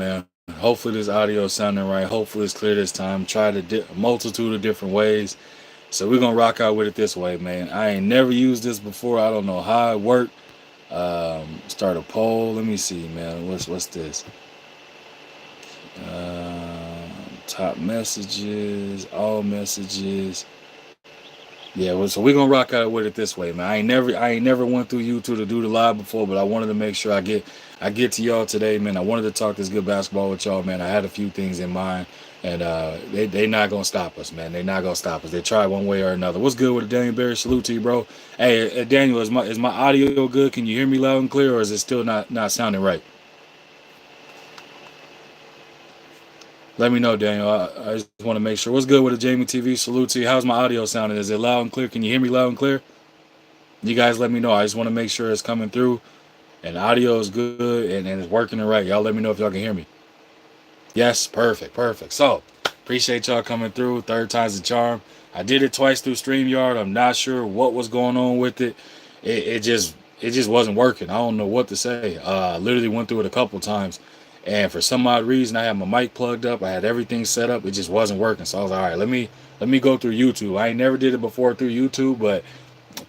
man. Hopefully this audio is sounding right. Hopefully it's clear this time. Tried a multitude of different ways. So we're gonna rock out with it this way, man. I ain't never used this before. I don't know how it worked. Start a poll. Let me see, man. What's this? Top messages, all messages. Yeah, well, so we're gonna rock out with it this way, man. I ain't never went through YouTube to do the live before, but I wanted to make sure I get to y'all today, man. I wanted to talk this good basketball with y'all, man. I had a few things in mind, and they not gonna stop us, man. They not gonna stop us. They try one way or another. What's good with it, Daniel Barry? Salute to you, bro. Hey, Daniel, is my audio good? Can you hear me loud and clear, or is it still not sounding right? Let me know, Daniel. I just want to make sure. What's good with the Jamie TV? Salute to you. How's my audio sounding? Is it loud and clear? Can you hear me loud and clear? You guys let me know. I just want to make sure it's coming through and audio is good and it's working right. Y'all let me know if y'all can hear me. Yes, perfect, perfect. So, appreciate y'all coming through. Third time's the charm. I did it twice through StreamYard. I'm not sure what was going on with it. It just wasn't working. I don't know what to say. I literally went through it a couple times. And for some odd reason, I had my mic plugged up. I had everything set up. It just wasn't working. So I was like, all right, let me go through YouTube. I ain't never did it before through YouTube, but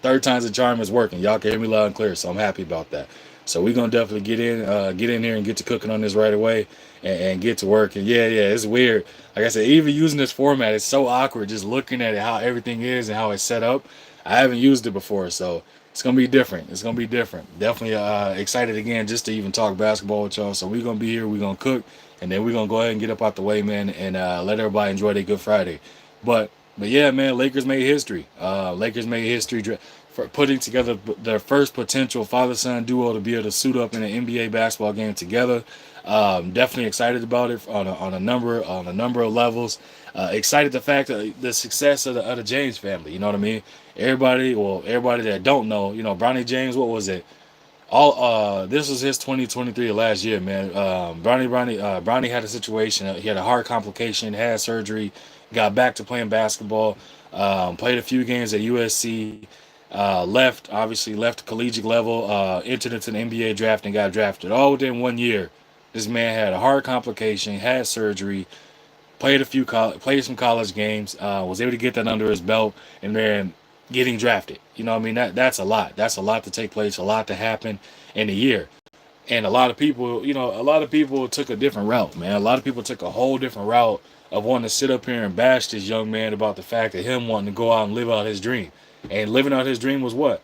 third time's the charm is working. Y'all can hear me loud and clear, so I'm happy about that. So we're gonna definitely get in here and get to cooking on this right away and get to work. And yeah, it's weird. Like I said, even using this format, it's so awkward just looking at it, how everything is and how it's set up. I haven't used it before, so it's gonna be different. It's gonna be different. Definitely excited again just to even talk basketball with y'all. So we're gonna be here, we're gonna cook, and then we're gonna go ahead and get up out the way, man, and let everybody enjoy their Good Friday. But yeah, man, Lakers made history. Lakers made history for putting together their first potential father-son duo to be able to suit up in an NBA basketball game together. Definitely excited about it on a number of levels. Excited the fact that the success of the James family. You know what I mean? Everybody that don't know, Bronny James. What was it? All This was his 2023 last year, man. Bronny had a situation. He had a heart complication, had surgery, got back to playing basketball. Played a few games at USC. Left the collegiate level. Entered into the NBA draft and got drafted. All within 1 year. This man had a heart complication, had surgery, played some college games, was able to get that under his belt, and then getting drafted. You know what I mean? That's a lot. That's a lot to take place, a lot to happen in a year. And a lot of people took a different route, man. A lot of people took a whole different route of wanting to sit up here and bash this young man about the fact of him wanting to go out and live out his dream. And living out his dream was what?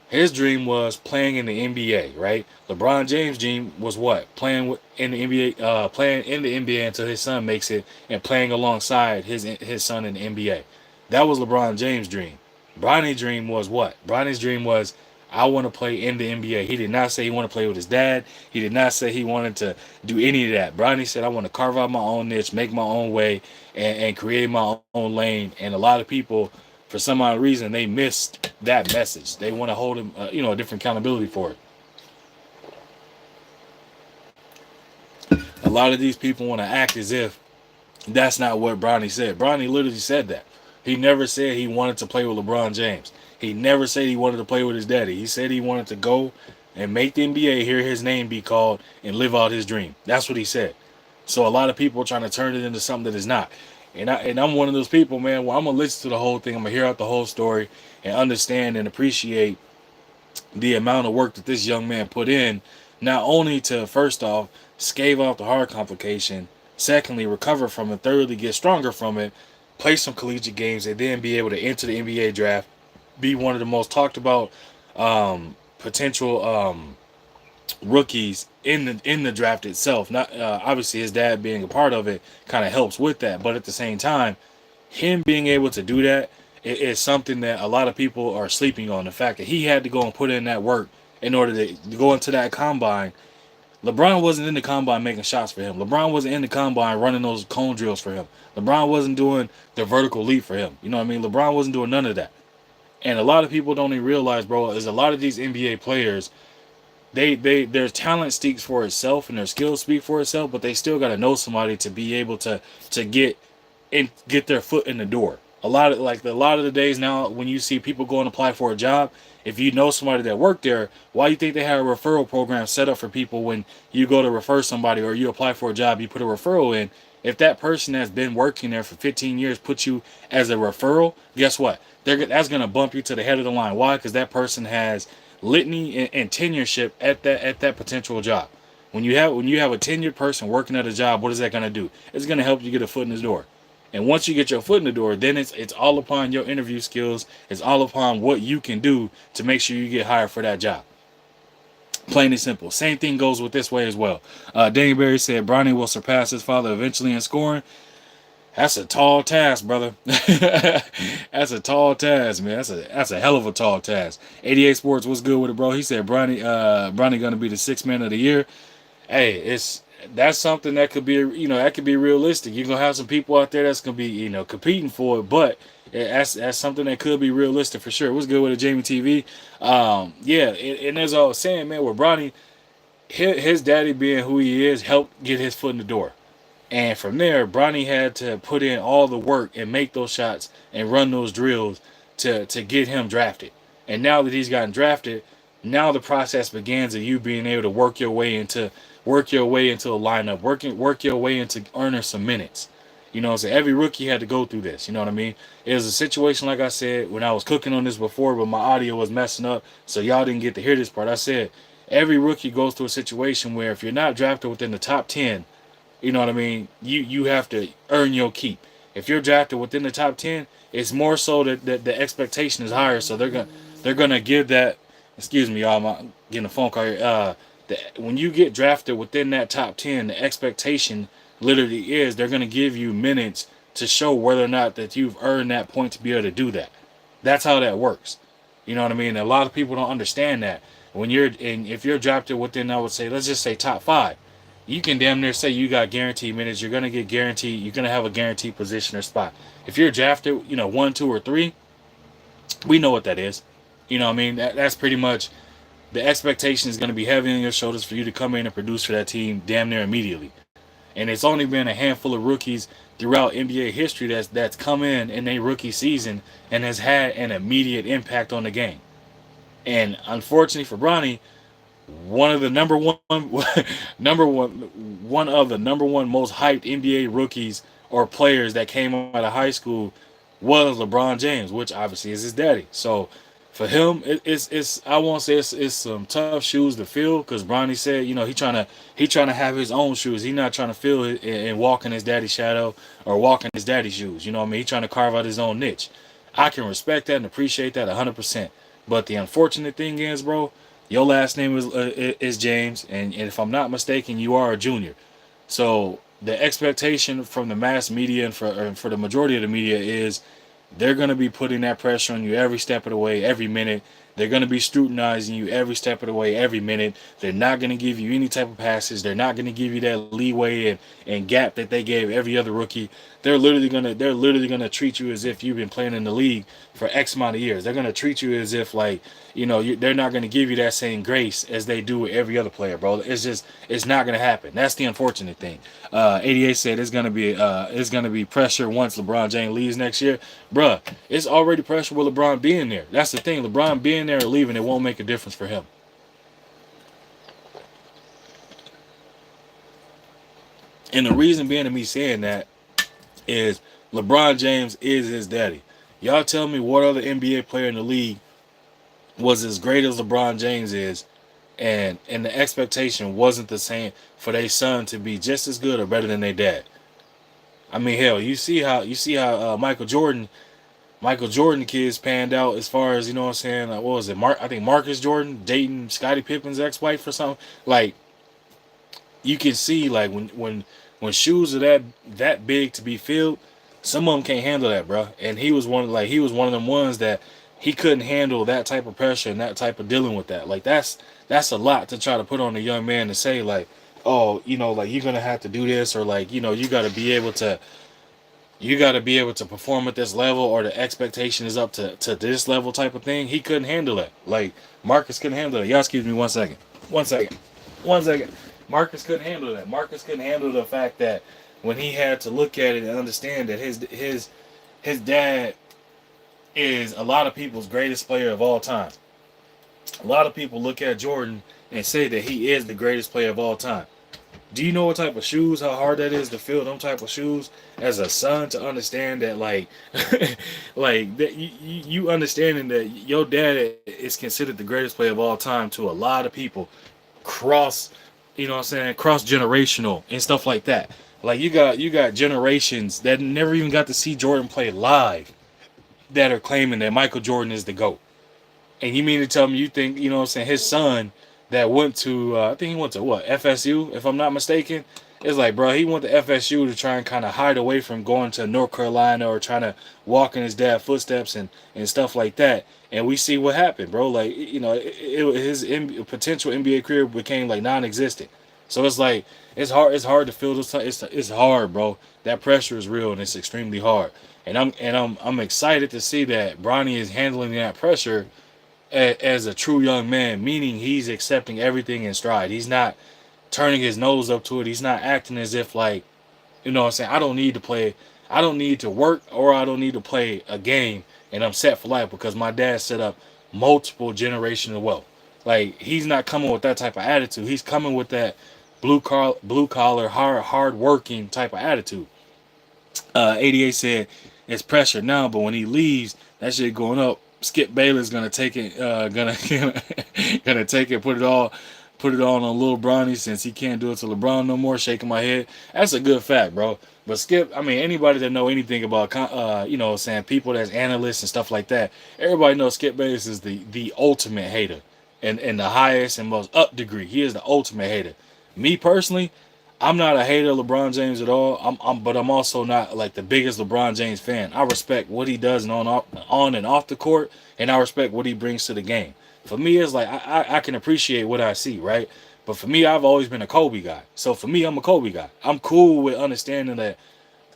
His dream was playing in the NBA, right? LeBron James' dream was what? Playing in the NBA, playing in the NBA until his son makes it, and playing alongside his son in the NBA. That was LeBron James' dream. Bronny's dream was what? Bronny's dream was, I want to play in the NBA. He did not say he wanted to play with his dad. He did not say he wanted to do any of that. Bronny said, I want to carve out my own niche, make my own way, and create my own lane. And a lot of people, for some odd reason, they missed that message. They want to hold him, a different accountability for it. A lot of these people want to act as if that's not what Bronny said. Bronny literally said that. He never said he wanted to play with LeBron James. He never said he wanted to play with his daddy. He said he wanted to go and make the NBA, hear his name be called, and live out his dream. That's what he said. So a lot of people are trying to turn it into something that is not. And I'm one of those people, man, where I'm going to listen to the whole thing. I'm going to hear out the whole story and understand and appreciate the amount of work that this young man put in, not only to, first off, stave off the heart complication, secondly, recover from it, thirdly, get stronger from it, play some collegiate games, and then be able to enter the NBA draft, be one of the most talked about potential rookies in the draft itself. Not obviously his dad being a part of it kind of helps with that, but at the same time, him being able to do that is something that a lot of people are sleeping on. The fact that he had to go and put in that work in order to go into that combine. LeBron wasn't in the combine making shots for him. LeBron wasn't in the combine running those cone drills for him. LeBron wasn't doing the vertical leap for him. You know what I mean? LeBron wasn't doing none of that. And a lot of people don't even realize, bro, is a lot of these NBA players, their talent speaks for itself and their skills speak for itself, but they still got to know somebody to be able to get their foot in the door. A lot of the days now when you see people go and apply for a job, if you know somebody that worked there, why you think they have a referral program set up for people when you go to refer somebody or you apply for a job, you put a referral in. If that person that's been working there for 15 years puts you as a referral, guess what? That's going to bump you to the head of the line. Why? Because that person has litany and tenureship at that potential job. When you have a tenured person working at a job, what is that going to do? It's going to help you get a foot in the door. And once you get your foot in the door, then it's all upon your interview skills. It's all upon what you can do to make sure you get hired for that job. Plain and simple. Same thing goes with this way as well. Daniel Berry said Bronny will surpass his father eventually in scoring. That's a tall task, brother. That's a tall task, man. That's a hell of a tall task. 88 Sports, what's good with it, bro? He said Bronny gonna be the sixth man of the year. Hey, that's something that could be, that could be realistic. You're gonna have some people out there that's gonna be, competing for it, but that's something that could be realistic for sure. What's good with it, Jamie TV? Yeah, and as I was saying, man, with Bronny, his daddy being who he is helped get his foot in the door. And from there, Bronny had to put in all the work and make those shots and run those drills to get him drafted. And now that he's gotten drafted, now the process begins of you being able to work your way into a lineup, work your way into earning some minutes. So every rookie had to go through this. You know what I mean? It was a situation, like I said, when I was cooking on this before, but my audio was messing up, so y'all didn't get to hear this part. I said every rookie goes through a situation where if you're not drafted within the top 10, you know what I mean, you have to earn your keep. If you're drafted within the top 10, it's more so that the expectation is higher, so they're gonna give that. Excuse me, y'all. I'm getting a phone call here. When you get drafted within that top 10, the expectation literally is they're going to give you minutes to show whether or not that you've earned that point to be able to do that. That's how that works. You know what I mean? A lot of people don't understand that. If you're drafted within, I would say, let's just say top 5, you can damn near say you got guaranteed minutes. You're going to get guaranteed. You're going to have a guaranteed position or spot. If you're drafted, 1, 2, or 3, we know what that is. You know what I mean? That's pretty much the expectation is going to be heavy on your shoulders for you to come in and produce for that team damn near immediately. And it's only been a handful of rookies throughout NBA history that's come in their rookie season and has had an immediate impact on the game. And unfortunately for Bronny, one of the number one most hyped NBA rookies or players that came out of high school was LeBron James, which obviously is his daddy. So for him, it's I won't say it's some tough shoes to fill, because Bronny said, he trying to have his own shoes. He not trying to fill it and walk in his daddy's shadow or walk in his daddy's shoes. You know what I mean? He trying to carve out his own niche. I can respect that and appreciate that 100%. But the unfortunate thing is, bro, your last name is James, and if I'm not mistaken, you are a junior. So the expectation from the mass media and for the majority of the media is they're going to be putting that pressure on you every step of the way, every minute. They're going to be scrutinizing you every step of the way, every minute. They're not going to give you any type of passes. They're not going to give you that leeway and gap that they gave every other rookie. They're literally gonna treat you as if you've been playing in the league for X amount of years. They're gonna treat you as if they're not gonna give you that same grace as they do with every other player, bro. It's not gonna happen. That's the unfortunate thing. 88 said it's gonna be pressure once LeBron James leaves next year, bruh. It's already pressure with LeBron being there. That's the thing. LeBron being there or leaving, it won't make a difference for him. And the reason being of me saying that is LeBron James is his daddy. Y'all tell me what other NBA player in the league was as great as LeBron James is, and the expectation wasn't the same for their son to be just as good or better than their dad. I mean, hell, you see how Michael Jordan kids panned out as far as, what I'm saying, what was it? I think Marcus Jordan dating Scottie Pippen's ex-wife or something. Like, you can see, like, when shoes are that big to be filled, some of them can't handle that, bro. And he was one of them ones that he couldn't handle that type of pressure and that type of dealing with that. Like, that's a lot to try to put on a young man to say, like, oh, like, you're gonna have to do this, or like, you got to be able to perform at this level, or the expectation is up to this level type of thing. He couldn't handle that. Like, Marcus couldn't handle it. Y'all excuse me 1 second. 1 second. 1 second. Marcus couldn't handle that. Marcus couldn't handle the fact that when he had to look at it and understand that his dad is a lot of people's greatest player of all time. A lot of people look at Jordan and say that he is the greatest player of all time. Do you know what type of shoes, how hard that is to fill them type of shoes as a son to understand that, like, like that you understanding that your dad is considered the greatest player of all time to a lot of people, cross, you know what I'm saying, cross generational and stuff like that. Like you got generations that never even got to see Jordan play live that are claiming that Michael Jordan is the GOAT. And you mean to tell me you think, you know what I'm saying, his son that went to, I think he went to what, FSU, if I'm not mistaken? It's like, bro, he went to FSU to try and kind of hide away from going to North Carolina or trying to walk in his dad's footsteps and stuff like that. And we see what happened, bro. Like, you know, his potential NBA career became like non-existent. So it's like it's hard to feel this. It's hard, bro. That pressure is real and it's extremely hard. And I'm excited to see that Bronny is handling that pressure as a true young man, meaning he's accepting everything in stride. He's not turning his nose up to it. He's not acting as if like, you know what I'm saying, I don't need to play, I don't need to work or I don't need to play a game and I'm set for life because my dad set up multiple generational wealth. Like he's not coming with that type of attitude. He's coming with that blue collar, hard working type of attitude. 88 said it's pressure now, but when he leaves, that shit going up. Skip Bayless gonna take it, gonna take it, put it all on Lil Bronny since he can't do it to LeBron no more. Shaking my head. That's a good fact, bro. But Skip, I mean, anybody that know anything about, you know, saying people that's analysts and stuff like that, everybody knows Skip Bayless is the ultimate hater, and the highest and most up degree. He is the ultimate hater. Me personally, I'm not a hater of LeBron James at all. But I'm also not like the biggest LeBron James fan. I respect what he does on and off the court, and I respect what he brings to the game. For me, it's like I can appreciate what I see, right? But for me, I've always been a Kobe guy. So for me, I'm a Kobe guy. I'm cool with understanding that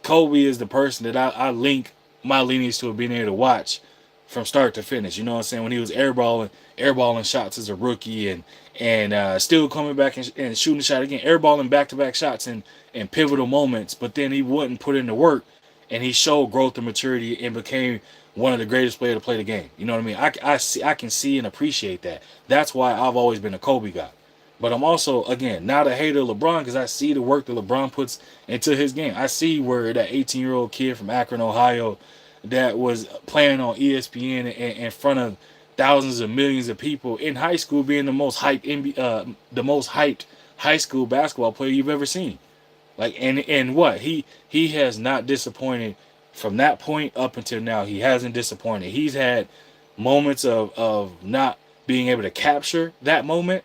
Kobe is the person that I link my lineage to being able to watch from start to finish. You know what I'm saying? When he was airballing shots as a rookie and still coming back and shooting a shot again, airballing back-to-back shots in pivotal moments, but then he wouldn't put in the work and he showed growth and maturity and became one of the greatest players to play the game. You know what I mean? I can see and appreciate that. That's why I've always been a Kobe guy. But I'm also, again, not a hater of LeBron because I see the work that LeBron puts into his game. I see where that 18-year-old kid from Akron, Ohio, that was playing on ESPN in front of thousands of millions of people in high school, being the most hyped high school basketball player you've ever seen. Like and what he has not disappointed from that point up until now. He hasn't disappointed. He's had moments of not being able to capture that moment,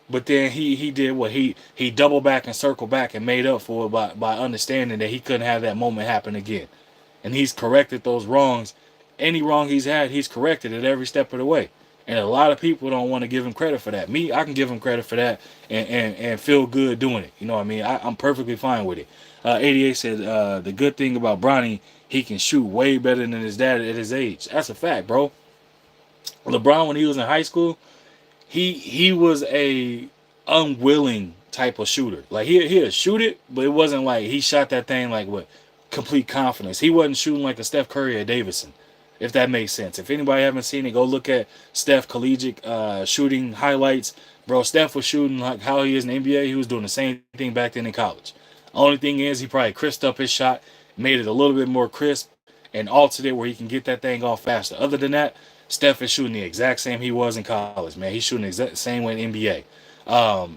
but then he did what he doubled back and circled back and made up for it by understanding that he couldn't have that moment happen again. And he's corrected those wrongs. Any wrong he's had, he's corrected it every step of the way. And a lot of people don't want to give him credit for that. Me, I can give him credit for that and feel good doing it. You know what I mean? I'm perfectly fine with it. 88 said the good thing about Bronny, he can shoot way better than his dad at his age. That's a fact, bro. LeBron, when he was in high school, he was a unwilling type of shooter. Like he'd shoot it, but it wasn't like he shot that thing like with complete confidence. He wasn't shooting like a Steph Curry or Davidson, if that makes sense. If anybody haven't seen it, go look at Steph collegiate shooting highlights. Bro, Steph was shooting like how he is in the NBA. He was doing the same thing back then in college. Only thing is he probably crisped up his shot, made it a little bit more crisp, and altered it where he can get that thing off faster. Other than that, Steph is shooting the exact same he was in college, man. He's shooting the exact same way in NBA.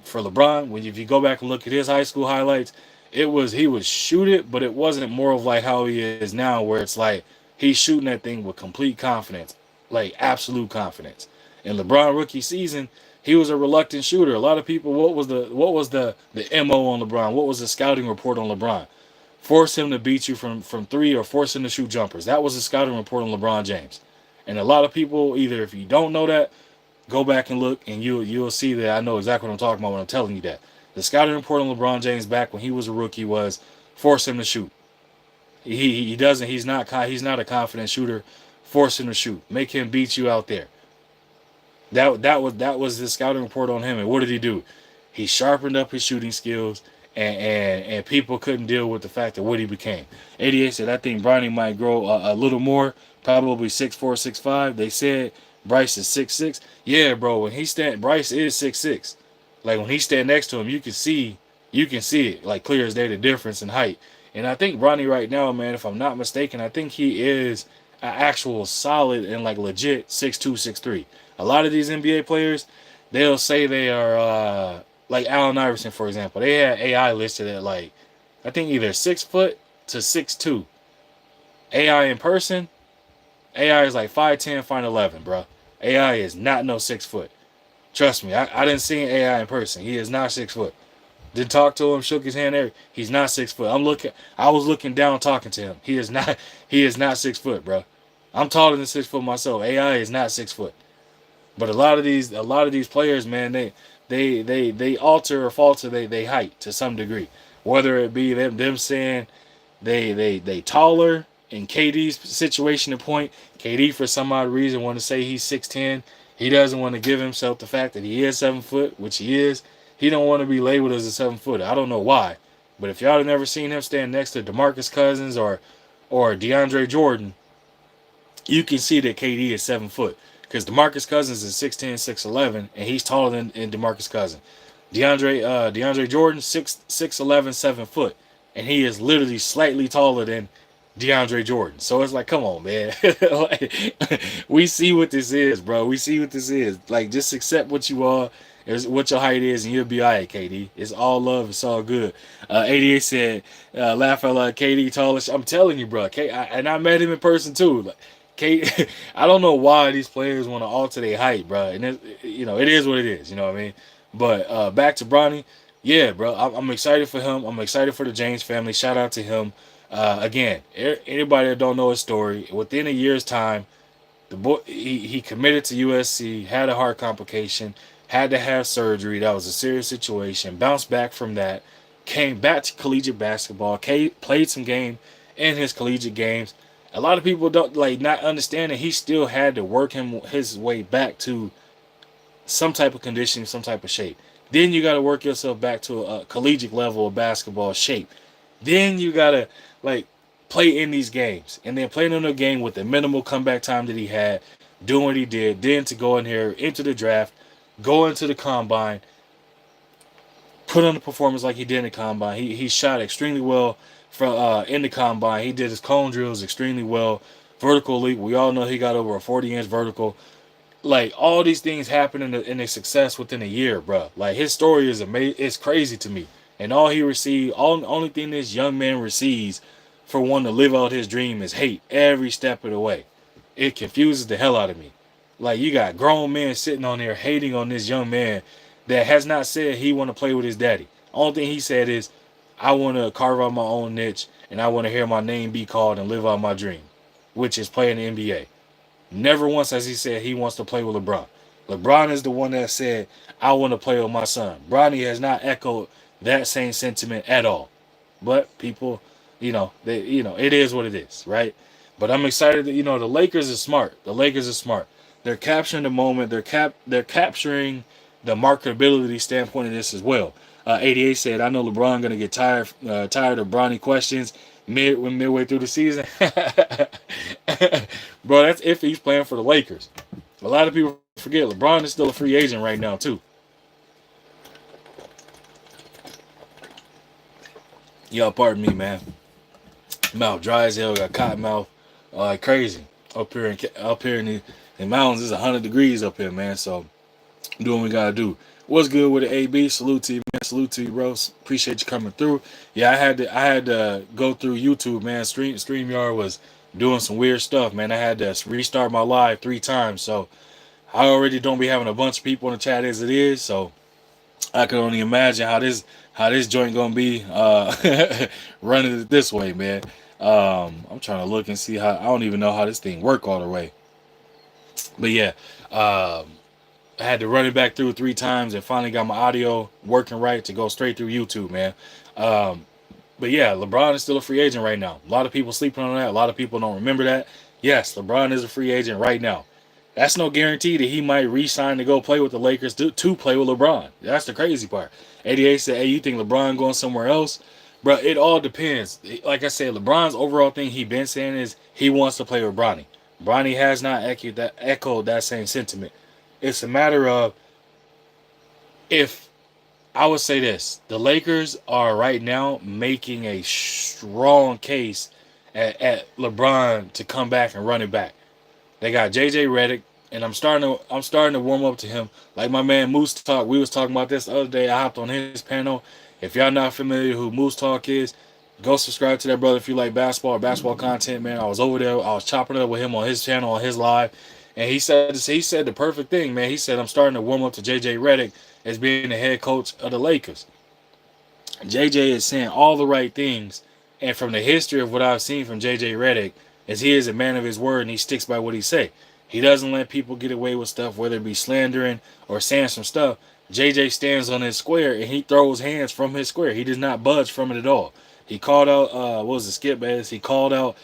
For LeBron, if you go back and look at his high school highlights, he would shoot it, but it wasn't more of like how he is now, where it's like he's shooting that thing with complete confidence, like absolute confidence. In LeBron rookie season, he was a reluctant shooter. A lot of people, what was the MO on LeBron? What was the scouting report on LeBron? Force him to beat you from three or force him to shoot jumpers. That was the scouting report on LeBron James. And a lot of people, either if you don't know that, go back and look, and you'll see that I know exactly what I'm talking about when I'm telling you that. The scouting report on LeBron James back when he was a rookie was force him to shoot. He doesn't. He's not a confident shooter. Force him to shoot. Make him beat you out there. That was the scouting report on him. And what did he do? He sharpened up his shooting skills, and people couldn't deal with the fact of what he became. 88 said, I think Bronny might grow a little more, probably 6'4", 6'5". They said Bryce is 6'6". Yeah, bro. When he stand, Bryce is 6'6". Like when he stand next to him, you can see it like clear as day the difference in height. And I think Bronny right now, man, if I'm not mistaken, I think he is an actual solid and like legit 6'2", 6'3". A lot of these NBA players, they'll say they are like Allen Iverson, for example. They had AI listed at like I think either 6 foot to 6'2". AI in person, AI is like 5'10", 5'11", bro. AI is not no 6 foot. Trust me, I didn't see AI in person. He is not 6 foot. Did talk to him, shook his hand there. He's not 6 foot. I was looking down talking to him. He is not. He is not 6 foot, bro. I'm taller than 6 foot myself. AI is not 6 foot. But a lot of these players, man, they alter or falter they height to some degree. Whether it be them saying they taller in KD's situation and point. KD for some odd reason want to say he's 6'10". He doesn't want to give himself the fact that he is 7 foot, which he is. He don't want to be labeled as a 7 footer. I don't know why. But if y'all have never seen him stand next to DeMarcus Cousins or DeAndre Jordan, you can see that KD is 7 foot. Because DeMarcus Cousins is 6'10", 6'11", and he's taller than DeMarcus Cousins. DeAndre Jordan, 6'11", 7 foot. And he is literally slightly taller than DeAndre Jordan. So it's like, come on, man. Like, we see what this is, bro. We see what this is. Like, just accept what you are, what your height is, and you'll be all right, KD. It's all love. It's all good. 88 said, laugh out loud, KD tallish. I'm telling you, bro. And I met him in person, too. Like, I don't know why these players want to alter their height, bro. And it is what it is. You know what I mean? But back to Bronny, yeah, bro. I'm excited for him. I'm excited for the James family. Shout out to him. Again, anybody that don't know his story, within a year's time, the boy he committed to USC, had a heart complication, had to have surgery. That was a serious situation. Bounced back from that, came back to collegiate basketball, played some game in his collegiate games. A lot of people don't not understanding he still had to work his way back to some type of conditioning, some type of shape. Then you got to work yourself back to a collegiate level of basketball shape. Then you got to play in these games. And then playing in a game with the minimal comeback time that he had, doing what he did, then to go in here, into the draft, go into the combine, put on the performance like he did in the combine. He shot extremely well in the combine. He did his cone drills extremely well. Vertical leap, we all know he got over a 40-inch vertical. Like, all these things happen in the success within a year, bro. Like, his story is amazing. It's crazy to me. And all he received, only thing this young man receives for wanting to live out his dream is hate every step of the way. It confuses the hell out of me. Like, you got grown men sitting on there hating on this young man that has not said he want to play with his daddy. Only thing he said is, I want to carve out my own niche, and I want to hear my name be called and live out my dream, which is playing the NBA. Never once has he said he wants to play with LeBron. LeBron is the one that said, I want to play with my son. Bronny has not echoed that same sentiment at all. But people, it is what it is, right? But I'm excited that, the Lakers are smart. The Lakers are smart. They're capturing the moment. They're capturing the marketability standpoint of this as well. 88 said, I know LeBron going to get tired of Bronny questions midway through the season. Bro, that's if he's playing for the Lakers. A lot of people forget LeBron is still a free agent right now, too. Y'all, pardon me, man. Mouth dry as hell, got cotton mouth, like crazy. Up here in the mountains, it's 100 degrees up here, man. So, doing what we gotta do. What's good with the AB? Salute to you, man. Salute to you, bros. Appreciate you coming through. Yeah, I had to go through YouTube, man. StreamYard was doing some weird stuff, man. I had to restart my live 3 times, so I already don't be having a bunch of people in the chat as it is. So I can only imagine how this joint gonna be running it this way, man. I'm trying to look and see how. I don't even know how this thing work all the way. But yeah, I had to run it back through 3 times and finally got my audio working right to go straight through YouTube, man. But yeah, LeBron is still a free agent right now. A lot of people sleeping on that. A lot of people don't remember that. Yes, LeBron is a free agent right now. That's no guarantee that he might re-sign to go play with the Lakers to play with LeBron. That's the crazy part. 88 said, hey, you think LeBron going somewhere else? Bro, it all depends. Like I said, LeBron's overall thing he been saying is he wants to play with Bronny. Bronny has not echoed that same sentiment. It's a matter of, if I would say this, the Lakers are right now making a strong case at LeBron to come back and run it back. They got JJ Redick, and I'm starting to warm up to him. Like my man Moose Talk, we was talking about this the other day. I hopped on his panel. If y'all not familiar who Moose Talk is, go subscribe to that brother if you like basketball or basketball content, man. I was over there, I was chopping it up with him on his channel, on his live, and he said the perfect thing, man. He said I'm starting to warm up to JJ Redick as being the head coach of the Lakers. JJ is saying all the right things, and from the history of what I've seen from JJ Redick, is he is a man of his word and he sticks by what he say. He doesn't let people get away with stuff, whether it be slandering or saying some stuff. JJ stands on his square and he throws hands from his square. He does not budge from it at all. He called out what was it, Skip Bayless. He called out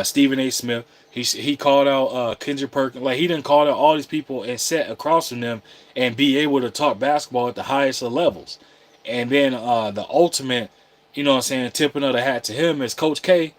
Stephen A. Smith. He called out Kendrick Perkins. Like, he didn't call out all these people and sit across from them and be able to talk basketball at the highest of levels. And then the ultimate, tipping of the hat to him is Coach K,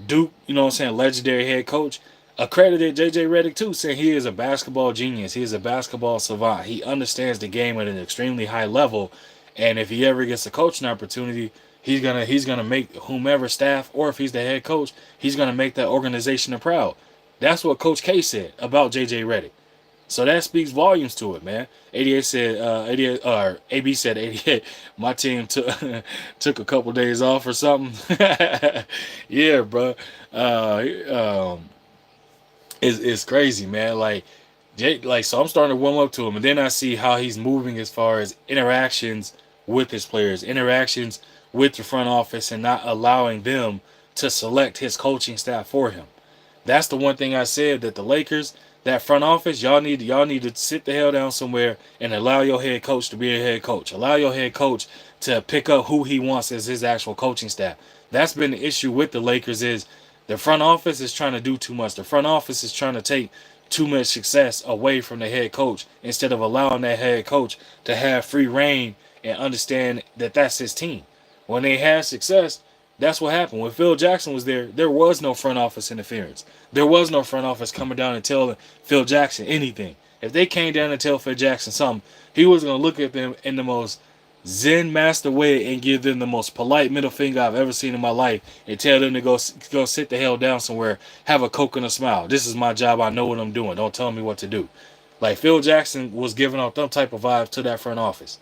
Duke, legendary head coach, accredited JJ Redick too, saying he is a basketball genius. He is a basketball savant. He understands the game at an extremely high level. And if he ever gets a coaching opportunity, he's gonna make whomever staff, or if he's the head coach, he's gonna make that organization proud. That's what Coach K said about JJ Redick. So that speaks volumes to it, man. 88 said, 88, or AB said 88. My team took took a couple days off or something. Yeah, bro. It's crazy, man. So I'm starting to warm up to him, and then I see how he's moving as far as interactions with his players, interactions with the front office, and not allowing them to select his coaching staff for him. That's the one thing I said, that the Lakers, that front office, y'all need to sit the hell down somewhere and allow your head coach to be a head coach. Allow your head coach to pick up who he wants as his actual coaching staff. That's been the issue with the Lakers, is the front office is trying to do too much. The front office is trying to take too much success away from the head coach, instead of allowing that head coach to have free reign and understand that that's his team. When they had success, that's what happened. When Phil Jackson was there was no front office interference. There was no front office coming down and telling Phil Jackson anything. If they came down and tell Phil Jackson something, he was going to look at them in the most Zen master way and give them the most polite middle finger I've ever seen in my life, and tell them to go sit the hell down somewhere, have a Coke and a smile. This is my job. I know what I'm doing. Don't tell me what to do. Like, Phil Jackson was giving off them type of vibes to that front office.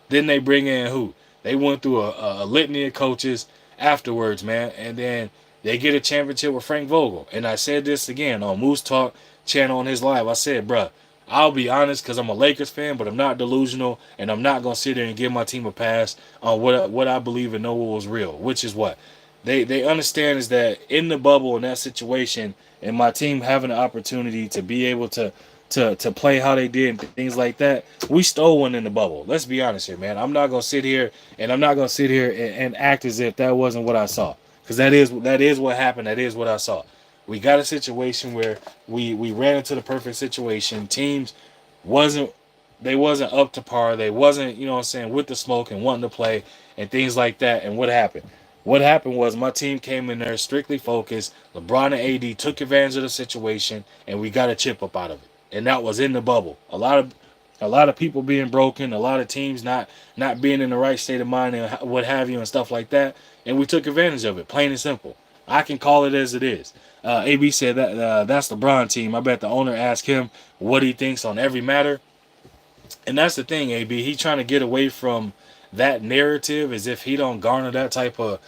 Then they bring in who? They went through a litany of coaches afterwards, man, and then they get a championship with Frank Vogel. And I said this again on Moose Talk channel on his live. I said, bruh, I'll be honest, because I'm a Lakers fan, but I'm not delusional, and I'm not going to sit there and give my team a pass on what I believe and know what was real, which is what they understand, is that in the bubble, in that situation, and my team having the opportunity to be able to play how they did and things like that, we stole one in the bubble. Let's be honest here, man. I'm not gonna sit here and act as if that wasn't what I saw, because that is what happened. That is what I saw. We got a situation where we ran into the perfect situation. Teams wasn't up to par. They wasn't, with the smoke and wanting to play and things like that. And what happened? What happened was my team came in there strictly focused. LeBron and AD took advantage of the situation, and we got a chip up out of it. And that was in the bubble. A lot of people being broken, a lot of teams not being in the right state of mind and what have you and stuff like that. And we took advantage of it, plain and simple. I can call it as it is. AB said that that's LeBron team. I bet the owner asked him what he thinks on every matter. And that's the thing, AB. He trying to get away from that narrative, as if he don't garner that type of,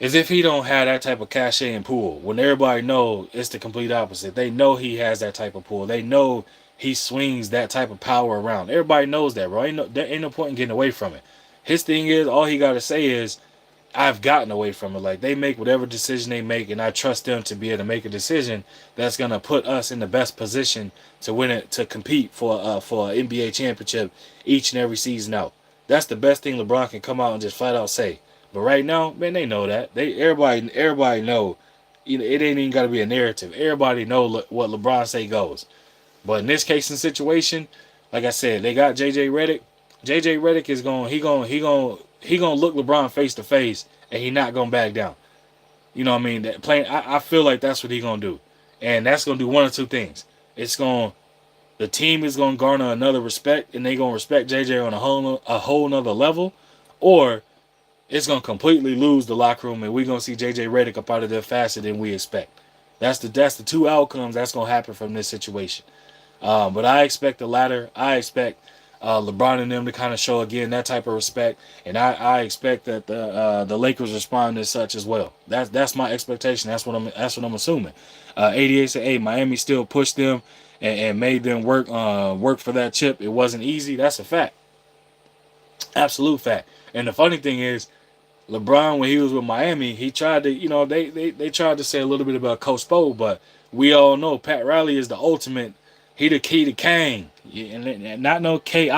as if he don't have that type of cachet and pool. When everybody know it's the complete opposite. They know he has that type of pool. They know he swings that type of power around. Everybody knows that, bro. There ain't no point in getting away from it. His thing is, all he got to say is, I've gotten away from it. Like, they make whatever decision they make, and I trust them to be able to make a decision that's going to put us in the best position to win it, to compete for an NBA championship each and every season out. That's the best thing LeBron can come out and just flat out say. But right now, man, they know that. Everybody know. It ain't even got to be a narrative. Everybody know what LeBron say goes. But in this case and situation, like I said, they got JJ Redick. JJ Redick is gonna look LeBron face to face, and he not gonna back down. You know what I mean? I feel like that's what he gonna do. And that's gonna do one or two things. The team is gonna garner another respect, and they gonna respect JJ on a whole nother level, or it's gonna completely lose the locker room, and we're gonna see JJ Redick up out of there faster than we expect. That's the two outcomes that's gonna happen from this situation. But I expect the latter. I expect LeBron and them to kind of show again that type of respect, and I expect that the Lakers respond as such as well. That's my expectation. That's what I'm assuming. 88 said, "Hey, Miami still pushed them and made them work for that chip. It wasn't easy. That's a fact, absolute fact. And the funny thing is, LeBron, when he was with Miami, he tried to, they tried to say a little bit about Coach Spo, but we all know Pat Riley is the ultimate. He the key to Kang, and not no King.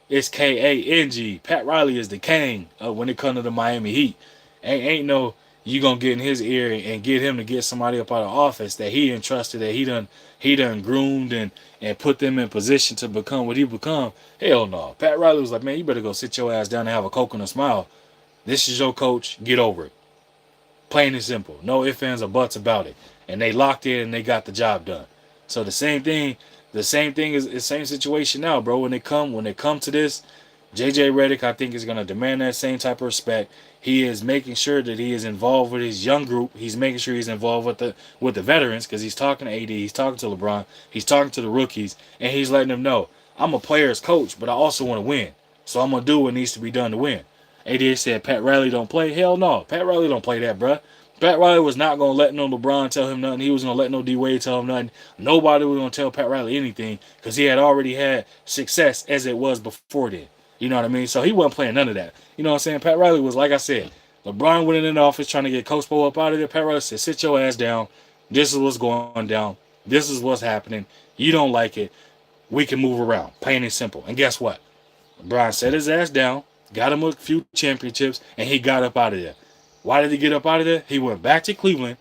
It's Kang. Pat Riley is the Kang when it comes to the Miami Heat. Ain't no you gonna get in his ear and get him to get somebody up out of office that he entrusted, that he done groomed and put them in position to become what he become. Hell no. Pat Riley was like, man, you better go sit your ass down and have a coke and a smile. This is your coach. Get over it. Plain and simple. No ifs, ands, or buts about it. And they locked in and they got the job done. So the same thing is the same situation now, bro. When they come to this, JJ Redick, I think, is gonna demand that same type of respect. He is making sure that he is involved with his young group. He's making sure he's involved with the veterans, because he's talking to AD, he's talking to LeBron, he's talking to the rookies, and he's letting them know, I'm a player's coach, but I also want to win. So I'm gonna do what needs to be done to win. AD said Pat Riley don't play. Hell no. Pat Riley don't play that, bruh. Pat Riley was not going to let no LeBron tell him nothing. He was going to let no D-Wade tell him nothing. Nobody was going to tell Pat Riley anything, because he had already had success as it was before then. You know what I mean? So he wasn't playing none of that. You know what I'm saying? Pat Riley was, like I said, LeBron went in the office trying to get Coach Spo up out of there. Pat Riley said, sit your ass down. This is what's going down. This is what's happening. You don't like it. We can move around. Plain and simple. And guess what? LeBron set his ass down, got him a few championships, and he got up out of there. Why did he get up out of there? He went back to Cleveland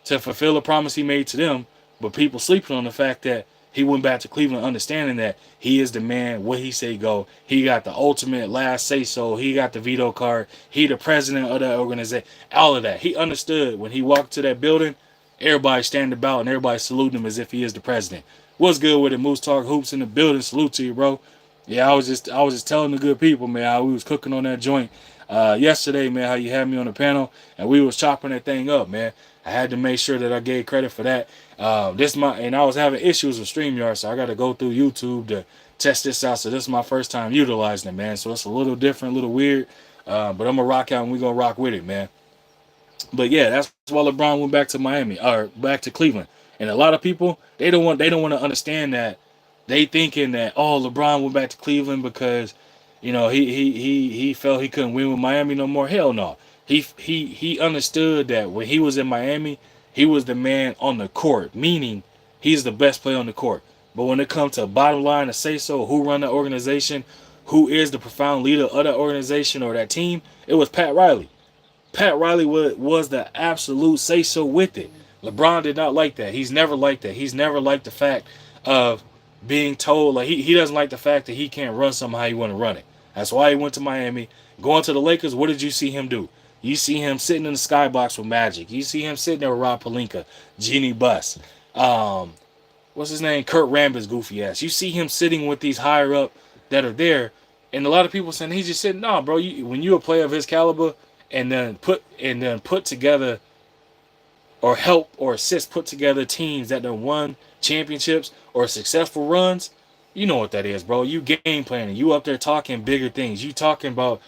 to fulfill a promise he made to them, but people sleeping on the fact that he went back to Cleveland understanding that he is the man, what he say go. He got the ultimate last say so. He got the veto card. He the president of that organization. All of that. He understood when he walked to that building, everybody standing about and everybody saluting him as if he is the president. What's good with it? Moose Talk Hoops in the building. Salute to you, bro. Yeah, I was just telling the good people, man, how we was cooking on that joint yesterday, man, how you had me on the panel and we was chopping that thing up, man. I had to make sure that I gave credit for that. And I was having issues with StreamYard, so I got to go through YouTube to test this out. So this is my first time utilizing it, man. So it's a little different, a little weird, but I'm gonna rock out and we gonna rock with it, man. But yeah, that's why LeBron went back to Miami or back to Cleveland. And a lot of people they don't want to understand that. They thinking that, oh, LeBron went back to Cleveland because he felt he couldn't win with Miami no more. Hell no. He understood that when he was in Miami, he was the man on the court, meaning he's the best player on the court. But when it comes to bottom line to say so, who run the organization, who is the profound leader of that organization or that team, it was Pat Riley. Pat Riley was the absolute say-so with it. LeBron did not like that. He's never liked that. He's never liked the fact of being told, like, he doesn't like the fact that he can't run something how he want to run it. That's why he went to Miami. Going to the Lakers, what did you see him do? You see him sitting in the skybox with Magic. You see him sitting there with Rob Pelinka, Jeannie Buss. What's his name? Kurt Rambis, goofy ass. You see him sitting with these higher up that are there. And a lot of people saying he's just sitting. No, bro. When you're a player of his caliber, and then put together or help or assist put together teams that have won championships or successful runs, you know what that is, bro. You game planning. You up there talking bigger things. You talking about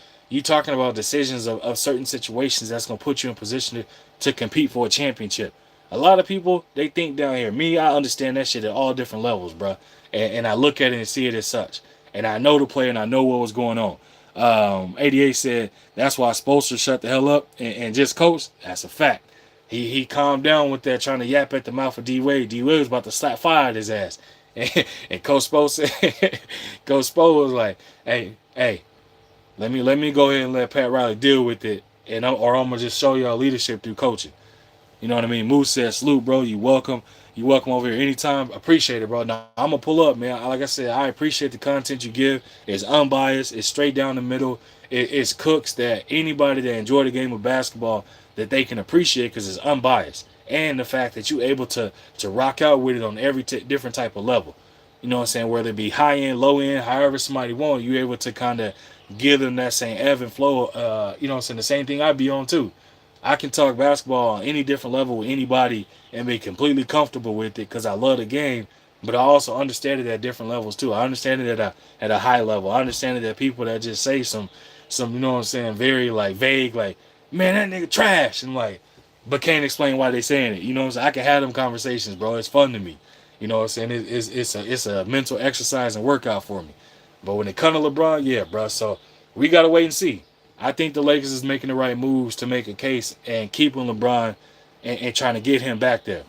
decisions of certain situations that's gonna put you in position to compete for a championship. A lot of people, they think down here. Me, I understand that shit at all different levels, bro. And I look at it and see it as such. And I know the player and I know what was going on. 88 said that's why Spoelstra shut the hell up and just coached. That's a fact. He calmed down with that trying to yap at the mouth of D-Wade. D-Wade was about to slap fire at his ass. And Coach Spo said, Coach Spo was like, hey, let me go ahead and let Pat Riley deal with it, or I'm gonna just show y'all leadership through coaching. You know what I mean? Moose said, salute, bro. You welcome. You welcome over here anytime. Appreciate it, bro. Now, I'm going to pull up, man. Like I said, I appreciate the content you give. It's unbiased. It's straight down the middle. It's cooks that anybody that enjoy the game of basketball that they can appreciate because it's unbiased. And the fact that you able to rock out with it on every different type of level. You know what I'm saying? Whether it be high end, low end, however somebody want, you able to kind of give them that same ebb and flow. You know what I'm saying? The same thing I be on too. I can talk basketball on any different level with anybody and be completely comfortable with it because I love the game. But I also understand it at different levels too. I understand it at a high level. I understand it that people that just say some you know what I'm saying, very like vague, like, man, that nigga trash, and like, but can't explain why they saying it. You know what I'm saying? I can have them conversations, bro. It's fun to me. You know what I'm saying? It's a mental exercise and workout for me. But when it comes to LeBron, yeah, bro. So we gotta wait and see. I think the Lakers is making the right moves to make a case and keeping LeBron and trying to get him back there.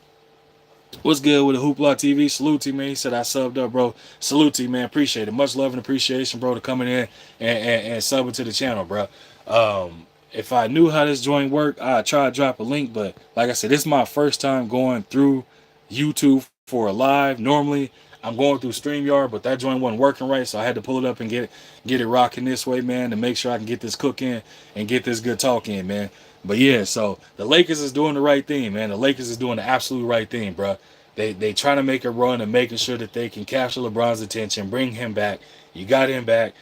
What's good with the Hoopla TV? Salute to you, man. He said I subbed up, bro. Salute to you, man. Appreciate it. Much love and appreciation, bro, to coming in and subbing to the channel, bro. If I knew how this joint worked, I'd try to drop a link. But like I said, this is my first time going through YouTube for a live. Normally, I'm going through StreamYard, but that joint wasn't working right, so I had to pull it up and get it rocking this way, man, to make sure I can get this cook in and get this good talk in, man. But yeah, so the Lakers is doing the right thing, man. The Lakers is doing the absolute right thing, bro. They trying to make a run and making sure that they can capture LeBron's attention, bring him back. You got him back.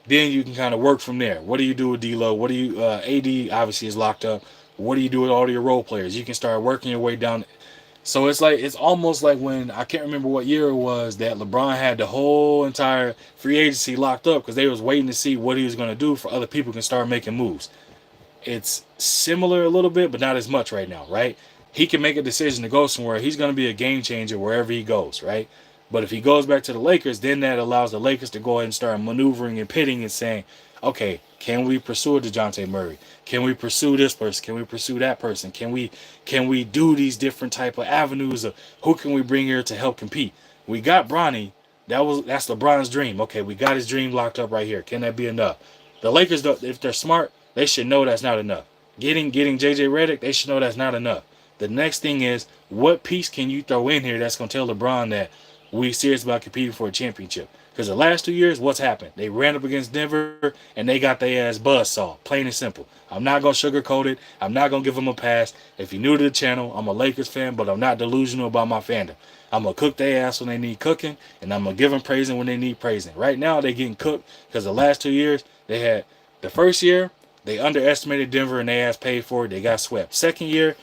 Then you can kind of work from there. What do you do with D-Lo? What do you AD obviously is locked up. What do you do with all your role players? You can start working your way down. So it's almost like when I can't remember what year it was that LeBron had the whole entire free agency locked up because they was waiting to see what he was going to do for other people can start making moves. It's similar a little bit, but not as much right now, right? He can make a decision to go somewhere. He's going to be a game changer wherever he goes, right? But if he goes back to the Lakers, then that allows the Lakers to go ahead and start maneuvering and pitting and saying, okay, can we pursue DeJounte Murray? Can we pursue this person? Can we pursue that person? Can we do these different type of avenues of who can we bring here to help compete? We got Bronny. That's LeBron's dream. Okay, we got his dream locked up right here. Can that be enough? The Lakers, if they're smart, they should know that's not enough. Getting JJ Redick, they should know that's not enough. The next thing is, what piece can you throw in here that's going to tell LeBron that we serious about competing for a championship? Because the last 2 years, what's happened? They ran up against Denver, and they got their ass buzzsaw. Plain and simple. I'm not going to sugarcoat it. I'm not going to give them a pass. If you're new to the channel, I'm a Lakers fan, but I'm not delusional about my fandom. I'm going to cook their ass when they need cooking, and I'm going to give them praising when they need praising. Right now, they're getting cooked because the last 2 years, they had the first year, they underestimated Denver, and they ass paid for it. They got swept. Second year,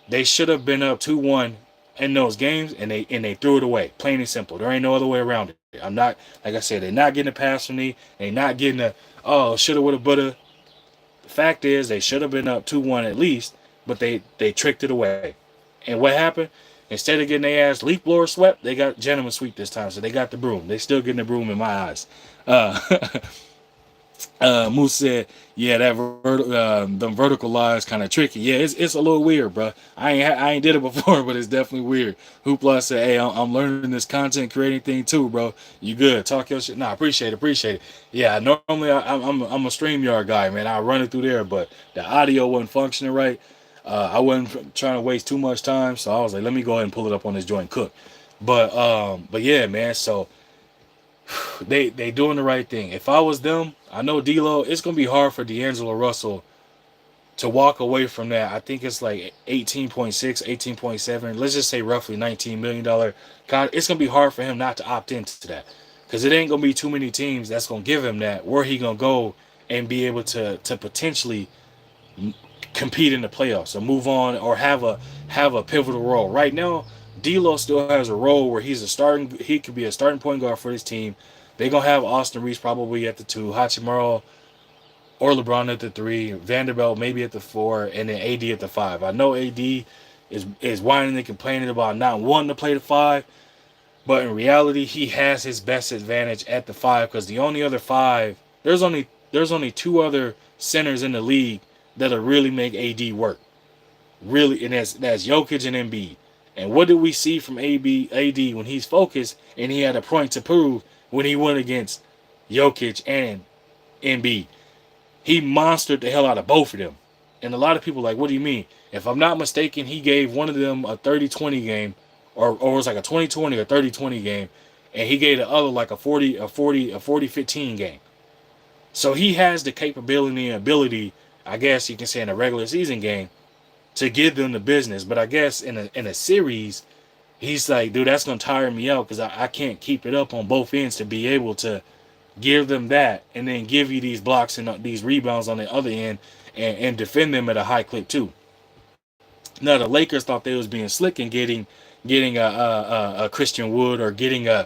they should have been up 2-1 in those games, and they threw it away. Plain and simple. There ain't no other way around it. I'm not, like I said, they're not getting a pass from me. They're not getting shoulda, woulda, woulda. The fact is, they should have been up 2-1 at least, but they tricked it away. And what happened? Instead of getting their ass leaf blower swept, they got gentleman sweep this time. So they got the broom. They still getting the broom in my eyes. Moose said, "Yeah, the vertical line is kind of tricky. Yeah, it's a little weird, bro. I ain't did it before, but it's definitely weird." Hoopla said, "Hey, I'm learning this content creating thing too, bro. You good? Talk your shit. Nah, appreciate it. Yeah, normally I'm a StreamYard guy, man. I run it through there, but the audio wasn't functioning right. I wasn't trying to waste too much time, so I was like, let me go ahead and pull it up on this joint cook. But yeah, man. So." They doing the right thing. If I was them, I know D'Lo. It's gonna be hard for D'Angelo Russell to walk away from that. I think it's like 18.6, 18.7. Let's just say roughly $19 million. It's gonna be hard for him not to opt into that because it ain't gonna be too many teams that's gonna give him that. Where he gonna go and be able to potentially compete in the playoffs or move on or have a pivotal role. Right now, D'Lo still has a role where he could be a starting point guard for his team. They're gonna have Austin Reeves probably at the 2, Hachimura or LeBron at the 3, Vanderbilt maybe at the 4, and then AD at the 5. I know AD is whining and complaining about not wanting to play the 5, but in reality, he has his best advantage at the 5 because the only other 5, there's only 2 other centers in the league that'll really make AD work. Really, and that's Jokic and Embiid. And what did we see from AD when he's focused and he had a point to prove when he went against Jokic and Embiid? He monstered the hell out of both of them. And a lot of people like, what do you mean? If I'm not mistaken, he gave one of them a 30-20 game, or it was like a 20-20 or 30-20 game, and he gave the other like a 40-15 game. So he has the capability and ability, I guess you can say, in a regular season game to give them the business. But I guess in a series, he's like, dude, that's gonna tire me out because I can't keep it up on both ends to be able to give them that and then give you these blocks and these rebounds on the other end and defend them at a high clip too. Now the Lakers thought they was being slick and getting a Christian Wood or getting a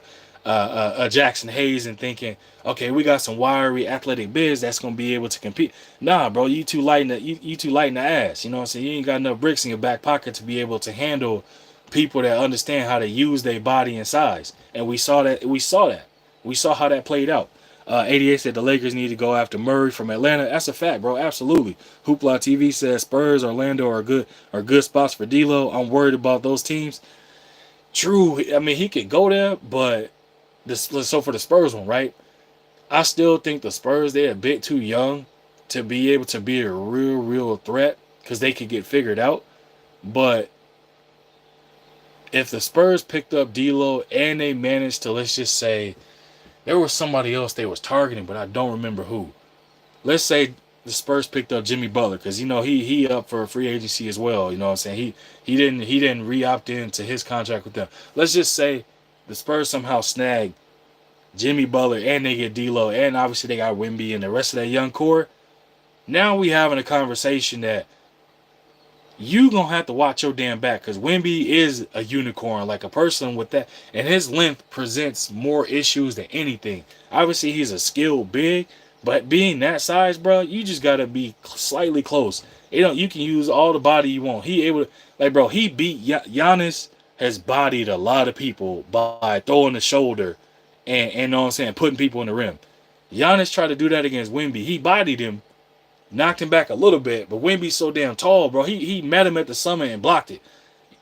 Jackson Hayes and thinking, okay, we got some wiry athletic bigs that's gonna be able to compete. Nah, bro, you too light in the ass. You know what I'm saying? You ain't got enough bricks in your back pocket to be able to handle people that understand how to use their body and size. And we saw that. We saw how that played out. 88 said the Lakers need to go after Murray from Atlanta. That's a fact, bro. Absolutely. Hoopla TV says Spurs, Orlando are good spots for D'Lo. I'm worried about those teams. True. I mean, he could go there, but so for the Spurs one, right? I still think the Spurs, they're a bit too young to be able to be a real threat because they could get figured out. But if the Spurs picked up D'Lo and they managed to, let's just say, there was somebody else they was targeting, but I don't remember who. Let's say the Spurs picked up Jimmy Butler because you know he up for a free agency as well. You know what I'm saying? He didn't re-opt into his contract with them. Let's just say the Spurs somehow snag Jimmy Butler and they get D'Lo and obviously they got Wemby and the rest of that young core. Now we having a conversation that you gonna have to watch your damn back because Wemby is a unicorn, like a person with that, and his length presents more issues than anything. Obviously, he's a skilled big, but being that size, bro, you just gotta be slightly close. You can use all the body you want. He able to, like, bro, he beat Giannis. Has bodied a lot of people by throwing the shoulder and you know what I'm saying, putting people in the rim. Giannis tried to do that against Wemby. He bodied him. Knocked him back a little bit, but Wemby's so damn tall, bro. He met him at the summit and blocked it.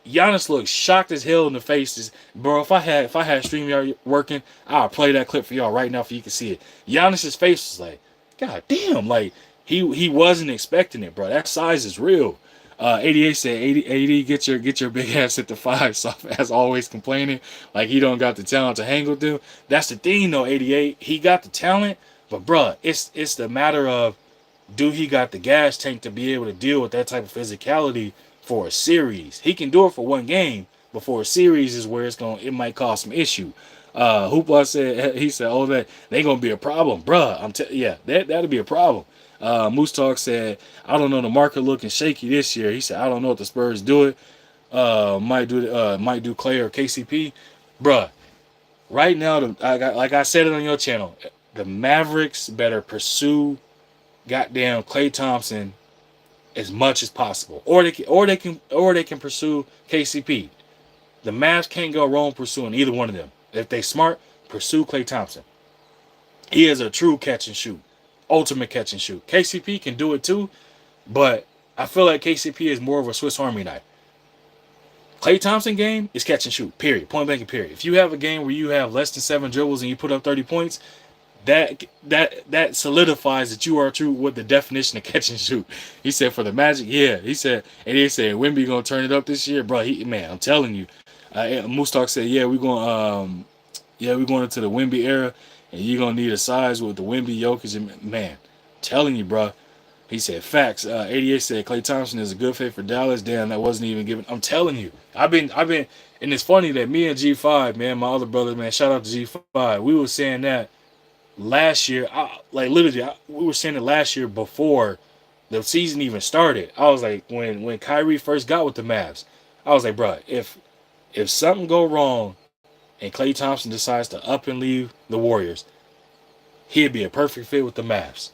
Giannis looked shocked as hell in the faces, bro. If I had StreamYard working, I'll play that clip for y'all right now, so you can see it. Giannis's face was like, God damn, like he wasn't expecting it, bro. That size is real. 88 said, 80, get your big ass at the 5, soft as always complaining like he don't got the talent to hang with them. That's the thing, though. 88, he got the talent, but bro, it's the matter of, do he got the gas tank to be able to deal with that type of physicality for a series? He can do it for one game, but for a series is where it might cause some issue. Hoopla said, oh, that they gonna be a problem, bruh. Yeah, that'll be a problem. Moose Talk said, I don't know, the market looking shaky this year. He said, I don't know if the Spurs do it. Might do Clay or KCP, bruh. Right now, like I said it on your channel, the Mavericks better pursue goddamn Klay Thompson as much as possible, or they can pursue KCP. The Mavs can't go wrong pursuing either one of them. If they smart, pursue Klay Thompson. He is a true catch and shoot, ultimate catch and shoot. KCP can do it too, but I feel like KCP is more of a Swiss Army knife. Klay Thompson game is catch and shoot. Period. Point blank and period. If you have a game where you have less than 7 dribbles and you put up 30 points, that solidifies that you are true with the definition of catch and shoot. He said for the Magic, yeah. He said Wemby gonna turn it up this year, bro. Man, I'm telling you. Moose Talk said, yeah, we're going into the Wemby era, and you're gonna need a size with the Wemby, Jokic, and man, I'm telling you, bro. He said facts. 88 said Klay Thompson is a good fit for Dallas. Damn, that wasn't even given. I'm telling you, I've been, and it's funny that me and G5, man, my other brother, man, shout out to G5. We were saying that last year, we were saying it last year before the season even started. I was like, when Kyrie first got with the Mavs, I was like, bro, if something go wrong and Klay Thompson decides to up and leave the Warriors, he'd be a perfect fit with the Mavs.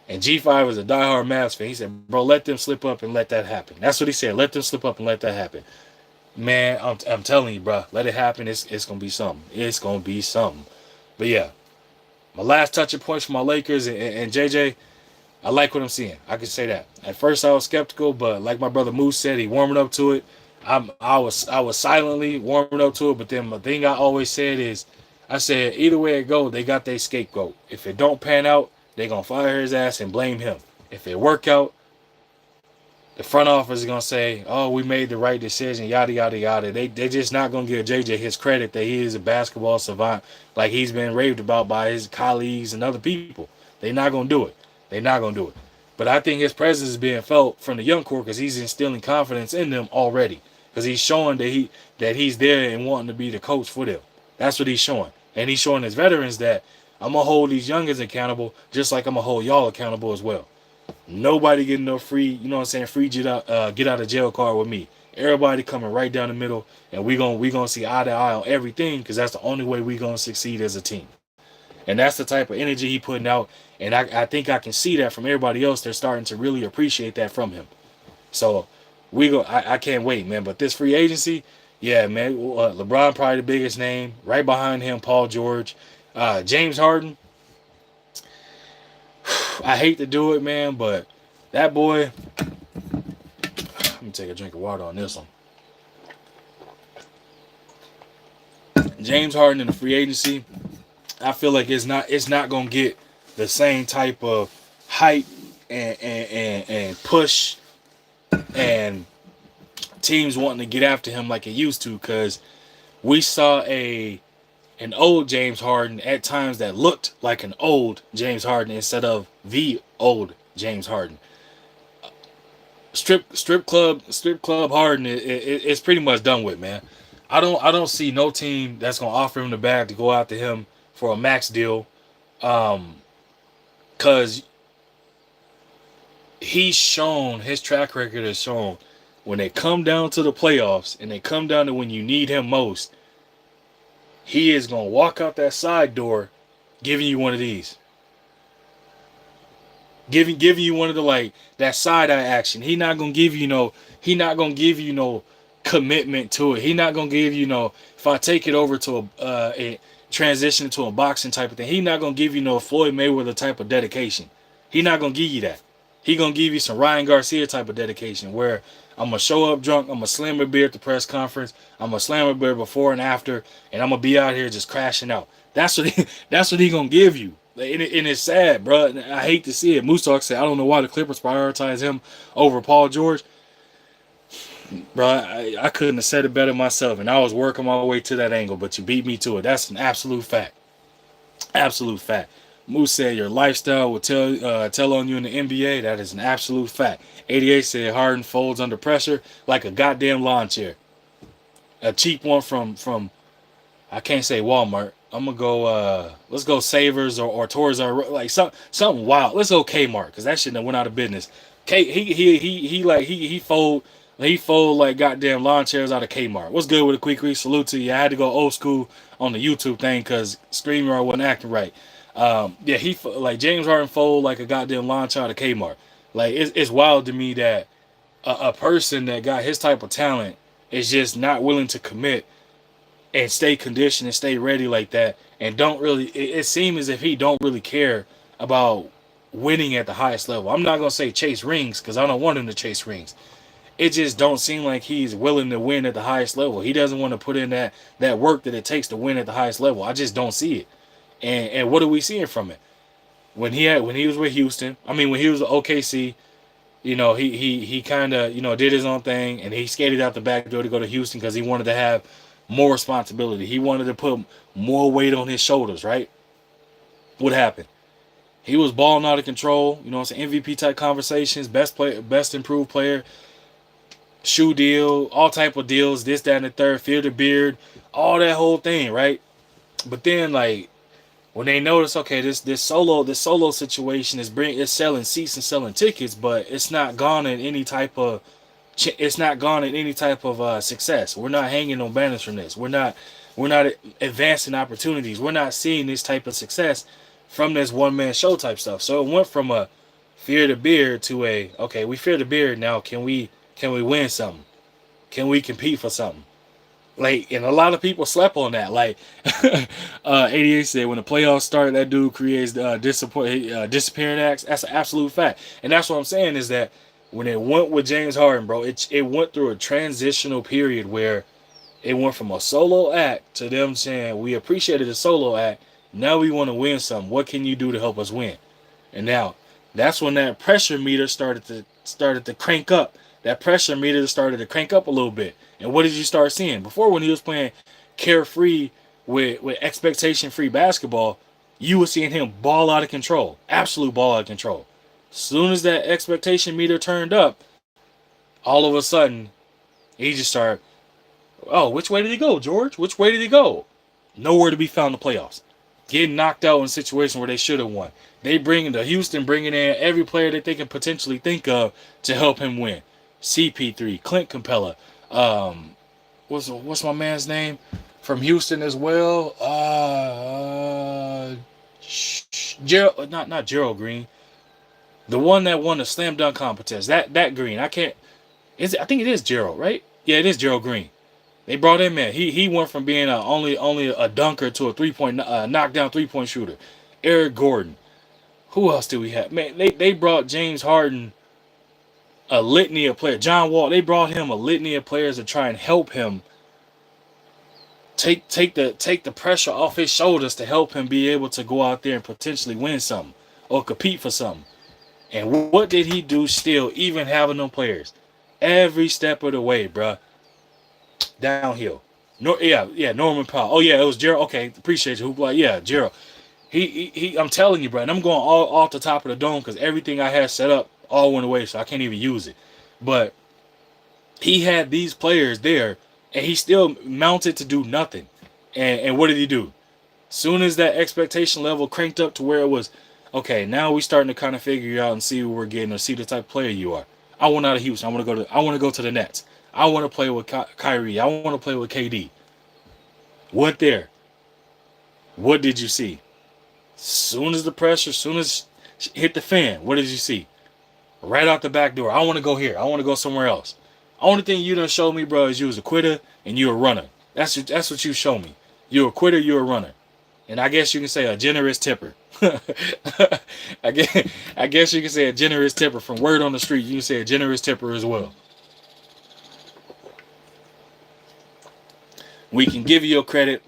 And G5 is a diehard Mavs fan. He said, bro, let them slip up and let that happen. That's what he said. Let them slip up and let that happen. Man, I'm telling you, bro, let it happen. It's going to be something. It's going to be something. But yeah, my last touching points for my Lakers and JJ, I like what I'm seeing. I can say that. At first I was skeptical, but like my brother Moose said, he warming up to it. I was silently warming up to it, but then the thing I always said is, I said, either way it go, they got their scapegoat. If it don't pan out, they going to fire his ass and blame him. If it work out, The front office is gonna say, "Oh, we made the right decision," yada yada yada. They just not gonna give JJ his credit that he is a basketball savant, like he's been raved about by his colleagues and other people. They not gonna do it. They not gonna do it. But I think his presence is being felt from the young core because he's instilling confidence in them already. Because he's showing that he's there and wanting to be the coach for them. That's what he's showing, and he's showing his veterans that I'm gonna hold these youngins accountable, just like I'm gonna hold y'all accountable as well. Nobody getting no free, you know what I'm saying, free get out of jail card with me. Everybody coming right down the middle, and we gonna see eye to eye on everything because that's the only way we gonna succeed as a team. And that's the type of energy he putting out, and I think I can see that from everybody else. They're starting to really appreciate that from him. So I can't wait, man. But this free agency, yeah, man. LeBron probably the biggest name. Right behind him, Paul George, James Harden. I hate to do it, man, but that boy. Let me take a drink of water on this one. James Harden in the free agency, I feel like it's not gonna get the same type of hype and push and teams wanting to get after him like it used to, because we saw an old James Harden at times that looked like an old James Harden instead of the old James Harden. Strip club Harden it's pretty much done with, man. I don't see no team that's gonna offer him the bag to go after him for a max deal, because he's shown, his track record has shown, when they come down to the playoffs and they come down to when you need him most, he is gonna walk out that side door, giving you one of these, giving you one of the, like, that side eye action. He not gonna give you no commitment to it. He not gonna give you no, if I take it over to a transition to a boxing type of thing, he not gonna give you no Floyd Mayweather type of dedication. He not gonna give you that. He gonna give you some Ryan Garcia type of dedication where I'm gonna show up drunk, I'm gonna slam a beer at the press conference, I'm gonna slam a beer before and after, and I'm gonna be out here just crashing out. That's what he gonna give you. And it's sad, bro. I hate to see it. Moose Talk said, I don't know why the Clippers prioritize him over Paul George. Bro, I couldn't have said it better myself, and I was working my way to that angle, but you beat me to it. That's an absolute fact. Absolute fact. Moose said your lifestyle will tell on you in the NBA. That is an absolute fact. 88 said Harden folds under pressure like a goddamn lawn chair. A cheap one from I can't say Walmart. I'm gonna go let's go Savers or Tours R Us, like something wild. Let's go Kmart, because that shit that went out of business. He fold like goddamn lawn chairs out of Kmart. What's good with a quick salute to you? I had to go old school on the YouTube thing because StreamYard wasn't acting right. Yeah, like James Harden fold like a goddamn lawn chair out of Kmart. Like it's wild to me that a person that got his type of talent is just not willing to commit and stay conditioned and stay ready like that, and don't really. It seems as if he don't really care about winning at the highest level. I'm not gonna say chase rings because I don't want him to chase rings. It just don't seem like he's willing to win at the highest level. He doesn't want to put in that work that it takes to win at the highest level. I just don't see it. And what are we seeing from it? When he was with Houston, I mean when he was with OKC, he kind of did his own thing, and he skated out the back door to go to Houston because he wanted to have more responsibility. He wanted to put more weight on his shoulders, right? What happened? He was balling out of control. You know what I'm saying? MVP type conversations, best player, best improved player, shoe deal, all type of deals, this, that, and the third, fear the beard, all that whole thing, right? But then, like, when they notice, okay, this solo situation is selling seats and selling tickets, but it's not garnering any type of success. We're not hanging on banners from this. We're not advancing opportunities. We're not seeing this type of success from this one man show type stuff. So it went from a fear the beard to okay, we fear the beard now. Can we win something? Can we compete for something? Like, and a lot of people slept on that. Like, 88 said, when the playoffs start, that dude creates disappearing acts. That's an absolute fact. And that's what I'm saying is that when it went with James Harden, bro, it went through a transitional period where it went from a solo act to them saying, we appreciated the solo act. Now we want to win something. What can you do to help us win? And now that's when that pressure meter started to crank up. that pressure meter started to crank up a little bit. And what did you start seeing? Before, when he was playing carefree with expectation free basketball, you were seeing him ball out of control. Absolute ball out of control. Soon as that expectation meter turned up, all of a sudden, he just started, oh, which way did he go, George? Which way did he go? Nowhere to be found in the playoffs. Getting knocked out in situations where they should have won. They bring the Houston bringing in every player that they can potentially think of to help him win. CP3, Clint Capella, what's my man's name from Houston as well? Gerald, not Gerald Green, the one that won the slam dunk contest. That Green, I think it is Gerald, right? Yeah, it is Gerald Green. They brought him in. He went from being only a dunker to a 3-point knockdown 3-point shooter. Eric Gordon. Who else do we have? Man, they brought James Harden a litany of players. John Wall. They brought him a litany of players to try and help him take the pressure off his shoulders to help him be able to go out there and potentially win something or compete for something. And what did he do still, even having them players? Every step of the way, bruh. Downhill. Norman Powell. Oh, yeah, it was Gerald. Okay, appreciate you. Yeah, Gerald. He I'm telling you, bro, and I'm going all off the top of the dome because everything I had set up all went away, so I can't even use it. But he had these players there, and he still mounted to do nothing. And what did he do? Soon as that expectation level cranked up to where it was, okay, now we starting to kind of figure you out and see what we're getting or see the type of player you are. I want out of Houston. I want to go to the Nets. I want to play with Kyrie. I want to play with KD. What there? What did you see? Soon as hit the fan, what did you see? Right out the back door. I want to go here. I want to go somewhere else. Only thing you done showed me, bro, is you was a quitter and you a runner. That's what you show me. You a quitter, you a runner. And I guess you can say a generous tipper. I guess you can say a generous tipper. From word on the street, you can say a generous tipper as well. We can give you your credit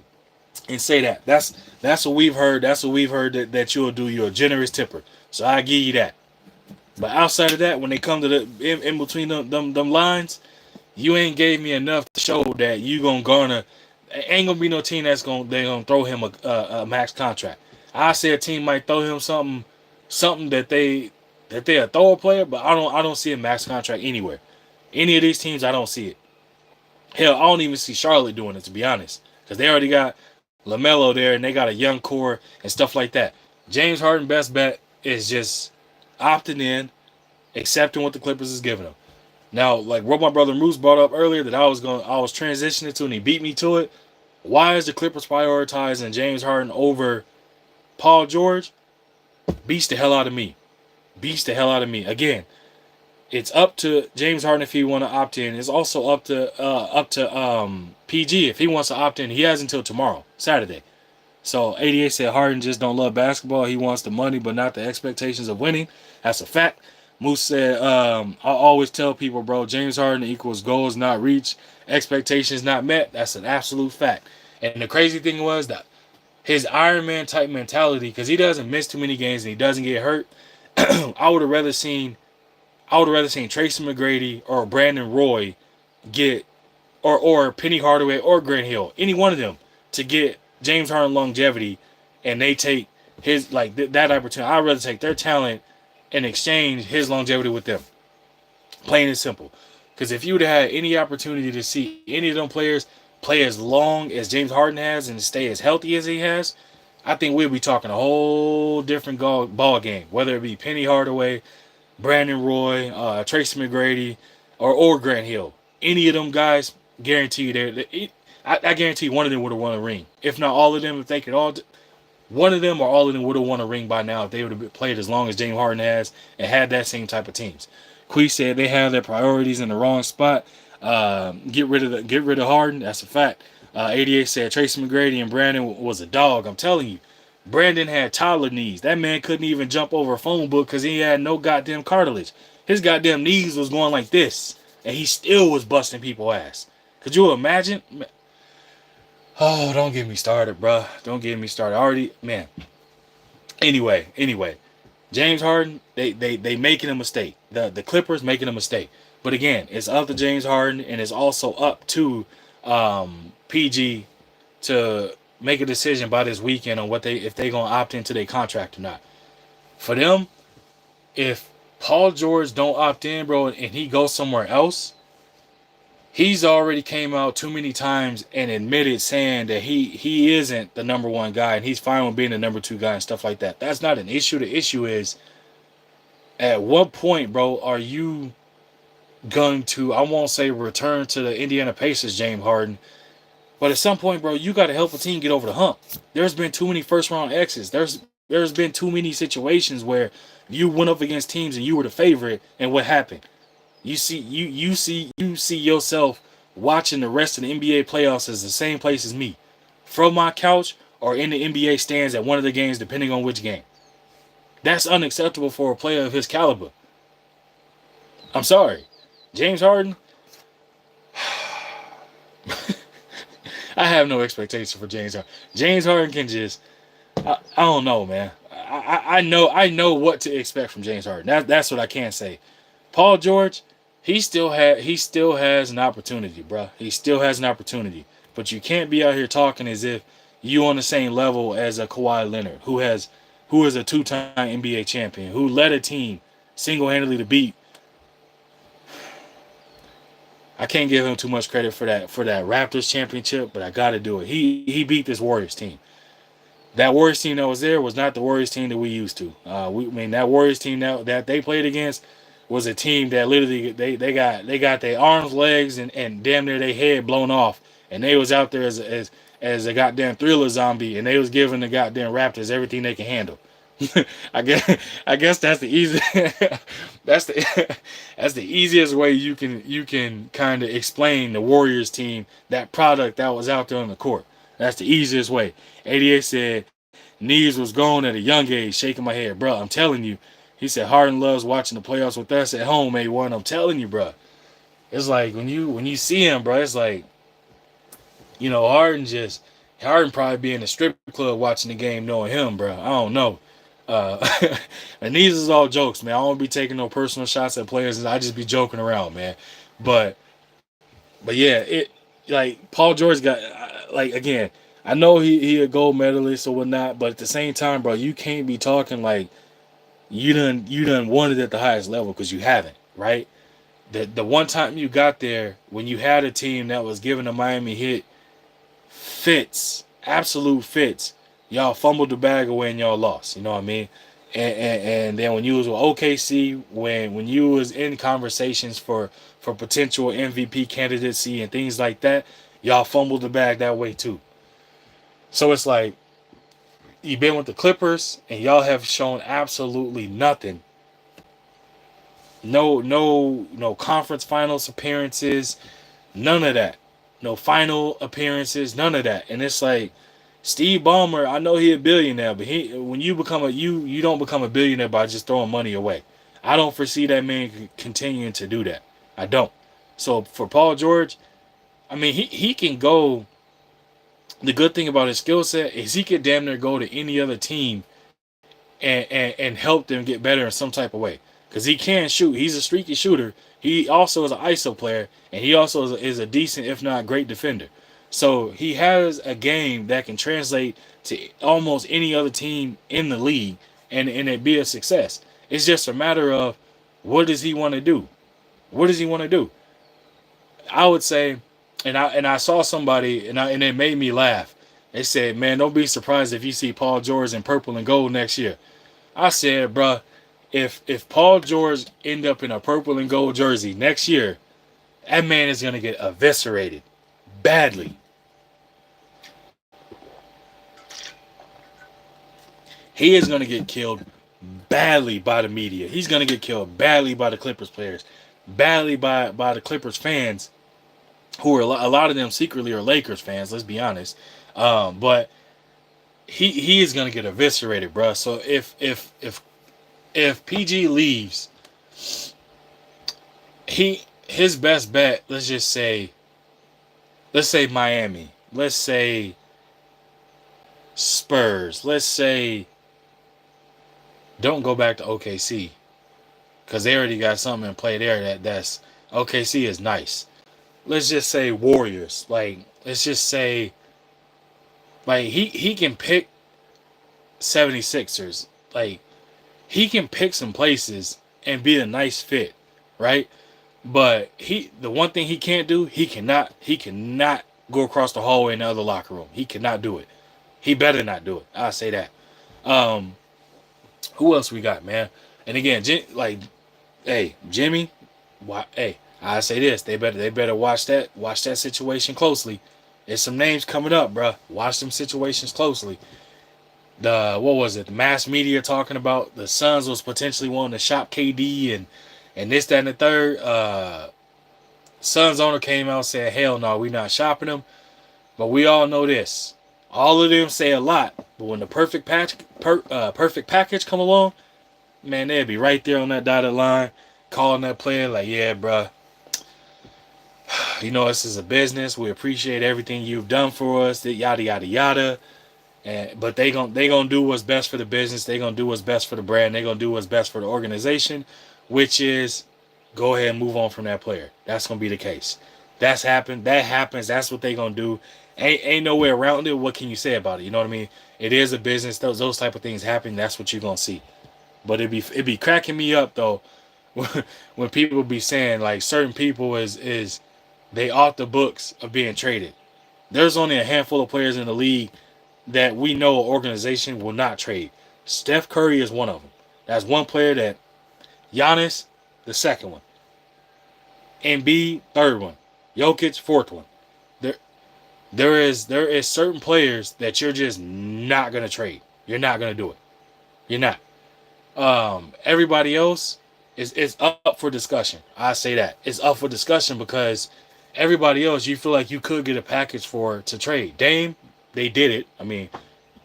and say that. That's what we've heard. That's what we've heard that you'll do. You're a generous tipper. So I give you that. But outside of that, when they come to the in between them lines, you ain't gave me enough to show that you gonna garner. Ain't gonna be no team they're gonna throw him a max contract. I say a team might throw him something that they a throw a player, but I don't see a max contract anywhere. Any of these teams, I don't see it. Hell, I don't even see Charlotte doing it, to be honest, because they already got LaMelo there and they got a young core and stuff like that. James Harden, best bet is just opting in, accepting what the Clippers is giving him. Now, like what my brother Moose brought up earlier that I was transitioning to and he beat me to it. Why is the Clippers prioritizing James Harden over Paul George? Beats the hell out of me. Again, it's up to James Harden if he want to opt in. It's also up to PG if he wants to opt in. He has until tomorrow, Saturday. So 88 said Harden just don't love basketball. He wants the money, but not the expectations of winning. That's a fact. Moose said, I always tell people, bro, James Harden equals goals not reached, expectations not met. That's an absolute fact. And the crazy thing was that his Iron Man type mentality, because he doesn't miss too many games and he doesn't get hurt. I would have rather seen Tracy McGrady or Brandon Roy get, or Penny Hardaway or Grant Hill, any one of them, to get James Harden longevity, and they take his that opportunity. I'd rather take their talent and exchange his longevity with them. Plain and simple. Because if you would have had any opportunity to see any of them players play as long as James Harden has and stay as healthy as he has, I think we'd be talking a whole different ball game. Whether it be Penny Hardaway, Brandon Roy, Tracy McGrady, or Grant Hill. Any of them guys, guarantee you I guarantee one of them would have won a ring. If not all of them, if they could all, one of them or all of them would have won a ring by now if they would have played as long as James Harden has and had that same type of teams. Quee said they have their priorities in the wrong spot. Get rid of Harden. That's a fact. 88 said Tracy McGrady and Brandon was a dog. I'm telling you, Brandon had toddler knees. That man couldn't even jump over a phone book because he had no goddamn cartilage. His goddamn knees was going like this, and he still was busting people's ass. Could you imagine? Oh, don't get me started, bro. Don't get me started. Already, man. Anyway, James Harden, they making a mistake. The Clippers making a mistake. But again, it's up to James Harden, and it's also up to PG to make a decision by this weekend on what they if they gonna opt into their contract or not. For them, if Paul George don't opt in, bro, and he goes somewhere else, he's already came out too many times and admitted saying that he isn't the number one guy and he's fine with being the number two guy and stuff like that. That's not an issue. The issue is at what point, bro, are you going to, I won't say return to the Indiana Pacers, James Harden, but at some point, bro, you got to help a team get over the hump. There's been too many first round exits. There's been too many situations where you went up against teams and you were the favorite, and what happened? You see yourself watching the rest of the NBA playoffs as the same place as me, from my couch or in the NBA stands at one of the games, depending on which game. That's unacceptable for a player of his caliber. I'm sorry, James Harden. I have no expectation for James Harden. James Harden can just, I don't know, man. I know what to expect from James Harden. That's what I can say. Paul George, he still has an opportunity, bro. He still has an opportunity. But you can't be out here talking as if you on the same level as a Kawhi Leonard, who is a two-time NBA champion, who led a team single-handedly to beat. I can't give him too much credit for that Raptors championship, but I got to do it. He beat this Warriors team. That Warriors team that was there was not the Warriors team that we used to. That Warriors team that they played against was a team that literally they got their arms, legs, and damn near their head blown off, and they was out there as a goddamn thriller zombie, and they was giving the goddamn Raptors everything they can handle. I guess that's the easy that's the easiest way you can kind of explain the Warriors team, that product that was out there on the court. That's the easiest way. 88 said knees was gone at a young age, shaking my head, bro. I'm telling you. He said Harden loves watching the playoffs with us at home, A1. I'm telling you, bro. It's like when you see him, bro, it's like, Harden probably be in a strip club watching the game knowing him, bro. I don't know. And these is all jokes, man. I don't be taking no personal shots at players. I just be joking around, man. But yeah, it like Paul George got again. I know he a gold medalist or whatnot, but at the same time, bro, you can't be talking like you done won it at the highest level, because you haven't, right? The one time you got there, when you had a team that was giving the Miami Heat absolute fits, y'all fumbled the bag away and y'all lost. You know what I mean? And then when you was with OKC, when you was in conversations for potential MVP candidacy and things like that, y'all fumbled the bag that way too. So it's like, you've been with the Clippers and y'all have shown absolutely nothing. No conference finals appearances, none of that. No final appearances, none of that. And it's like, Steve Ballmer, I know he a billionaire, but when you become you don't become a billionaire by just throwing money away. I don't foresee that man continuing to do that. I don't. So for Paul George, I mean, he can go. The good thing about his skill set is he could damn near go to any other team and help them get better in some type of way. Because he can shoot. He's a streaky shooter. He also is an ISO player, and he also is a decent, if not great, defender. So he has a game that can translate to almost any other team in the league, and it be a success. It's just a matter of, what does he want to do? What does he want to do? I would say, and I saw somebody, and it made me laugh. They said, man, don't be surprised if you see Paul George in purple and gold next year. I said, bruh, if Paul George end up in a purple and gold jersey next year, that man is going to get eviscerated badly. He is going to get killed badly by the media. He's going to get killed badly by the Clippers players, badly by the Clippers fans, who are a lot of them secretly are Lakers fans. Let's be honest. But he is going to get eviscerated, bro. So if PG leaves, his best bet, let's say Miami, let's say Spurs, let's say, don't go back to OKC, because they already got something in play there that's OKC is nice. Let's just say Warriors. Like, let's just say, like, he can pick 76ers. Like, he can pick some places and be a nice fit, right? But the one thing he can't do, he cannot go across the hallway in the other locker room. He cannot do it. He better not do it. I'll say that. Um, who else we got, man? And again, like, hey, Jimmy, hey, I say this: they better watch that situation closely. There's some names coming up, bro. Watch them situations closely. What was it? The mass media talking about the Suns was potentially wanting to shop KD and this, that, and the third. Suns owner came out and said, "Hell no, we not shopping them." But we all know this. All of them say a lot, but when the perfect package come along, man, they'll be right there on that dotted line, calling that player like, "Yeah, bro, you know this is a business. We appreciate everything you've done for us. Yada yada yada." But they gonna do what's best for the business. They gonna do what's best for the brand. They gonna do what's best for the organization, which is go ahead and move on from that player. That's gonna be the case. That's happened. That happens. That's what they gonna do. Ain't no way around it. What can you say about it? You know what I mean? It is a business. Those type of things happen. That's what you're gonna see. But it be cracking me up though when people be saying like certain people is they off the books of being traded. There's only a handful of players in the league that we know an organization will not trade. Steph Curry is one of them. That's one player that Giannis, the second one. Embiid, third one. Jokic, fourth one. There is certain players that you're just not gonna trade. You're not gonna do it. You're not. Everybody else is up for discussion. I say that it's up for discussion because everybody else you feel like you could get a package for to trade. Dame, they did it. I mean,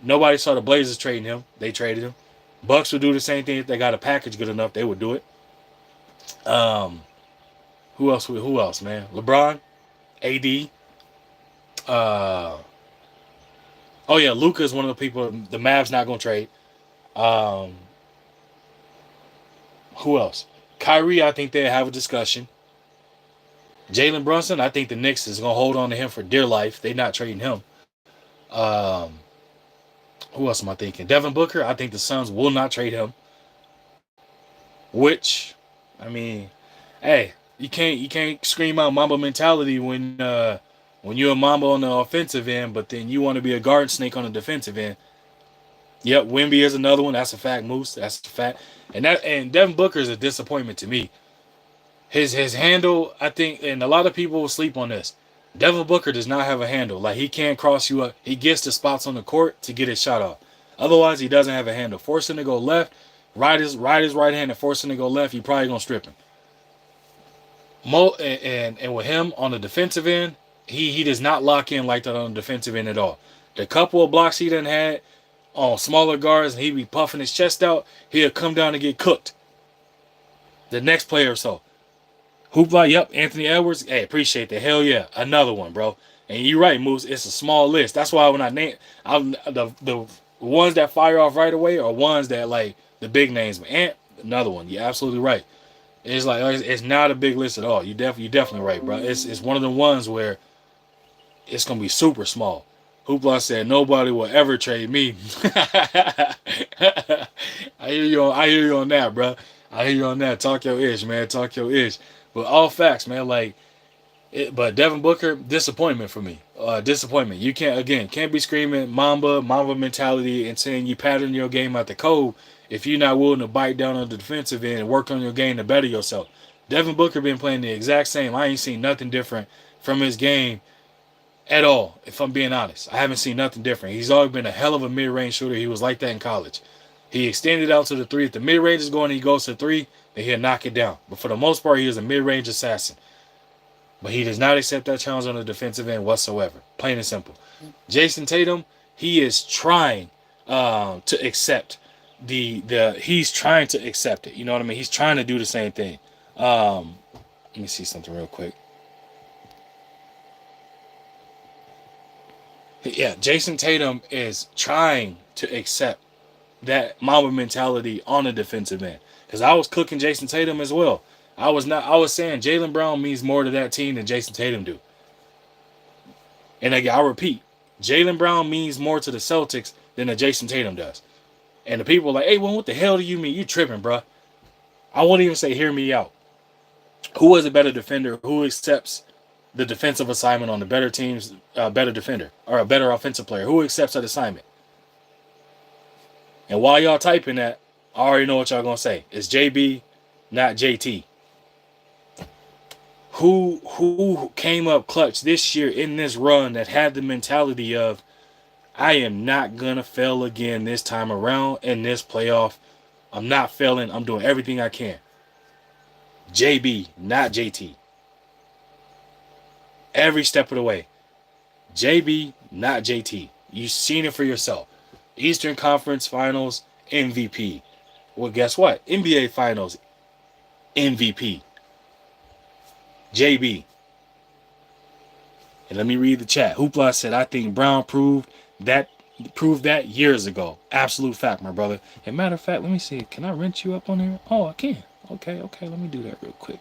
nobody saw the Blazers trading him. They traded him. Bucks would do the same thing if they got a package good enough. They would do it. Who else? Who else, man? LeBron, AD. Oh yeah, Luka is one of the people the Mavs not gonna trade. Um, who else? Kyrie, I think they have a discussion. Jalen Brunson, I think the Knicks is gonna hold on to him for dear life. They not trading him. Um, who else am I thinking? Devin Booker, I think the Suns will not trade him. Which, I mean, hey, you can't scream out Mamba mentality when you're a Mamba on the offensive end, but then you want to be a guard snake on the defensive end. Yep, Wemby is another one. That's a fact, Moose. That's a fact. And Devin Booker is a disappointment to me. His handle, I think, and a lot of people will sleep on this. Devin Booker does not have a handle. Like, he can't cross you up. He gets the spots on the court to get his shot off. Otherwise, he doesn't have a handle. Force him to go left, ride his right hand and force him to go left, you probably gonna strip him. And with him on the defensive end, he does not lock in like that on the defensive end at all. The couple of blocks he done had on smaller guards and he be puffing his chest out, he'll come down and get cooked. The next player or so. Hoopla, yep, Anthony Edwards. Hey, appreciate that. Hell yeah, another one, bro. And you're right, Moose. It's a small list. That's why when I name, the ones that fire off right away are ones that like the big names. Ant, another one. You're absolutely right. It's like it's not a big list at all. You're definitely right, bro. It's one of the ones where it's gonna be super small. Hoopla said nobody will ever trade me. I hear you on that, bro. I hear you on that. Talk your ish, man. Talk your ish. But all facts, man. But Devin Booker, disappointment for me. Disappointment. You can't be screaming Mamba mentality and saying you pattern your game at the code if you're not willing to bite down on the defensive end and work on your game to better yourself. Devin Booker been playing the exact same. I ain't seen nothing different from his game at all, if I'm being honest. I haven't seen nothing different. He's always been a hell of a mid-range shooter. He was like that in college. He extended out to the three. If the mid-range is going and he goes to three, then he'll knock it down. But for the most part, he is a mid-range assassin. But he does not accept that challenge on the defensive end whatsoever. Plain and simple. Jason Tatum, he is trying to accept he's trying to accept it. You know what I mean? He's trying to do the same thing. Let me see something real quick. Yeah, Jason Tatum is trying to accept that Mamba mentality on the defensive end. Because I was cooking Jason Tatum as well. I was saying Jaylen Brown means more to that team than Jason Tatum do. And again, I'll repeat, Jaylen Brown means more to the Celtics than the Jason Tatum does. And the people are like, hey, well, what the hell do you mean? You tripping, bro. I won't even say hear me out. Who is a better defender? Who accepts the defensive assignment on the better team's better defender or a better offensive player? Who accepts that assignment? And while y'all typing that, I already know what y'all gonna say. It's JB, not JT. Who came up clutch this year in this run that had the mentality of I am not gonna fail again this time around in this playoff. I'm not failing. I'm doing everything I can. JB, not JT. Every step of the way. JB, not JT. You've seen it for yourself. Eastern Conference Finals, MVP. Well, guess what? NBA Finals, MVP. JB. And let me read the chat. Hoopla said, I think Brown proved that years ago. Absolute fact, my brother. And matter of fact, let me see. Can I rent you up on here? Oh, I can. Okay. Let me do that real quick.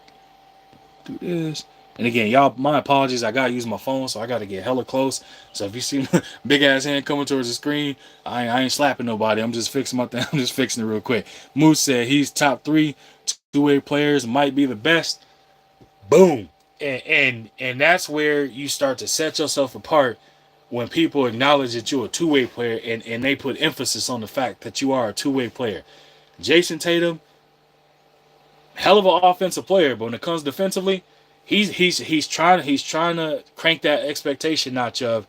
Do this. And again, y'all, my apologies. I gotta use my phone, so I gotta get hella close. So if you see my big ass hand coming towards the screen, I ain't slapping nobody. I'm just fixing my thing. I'm just fixing it real quick. Moose said he's top 3 two-way players, might be the best. Boom. And that's where you start to set yourself apart when people acknowledge that you're a two-way player and they put emphasis on the fact that you are a two-way player. Jason Tatum, hell of an offensive player, but when it comes defensively, he's trying to crank that expectation notch of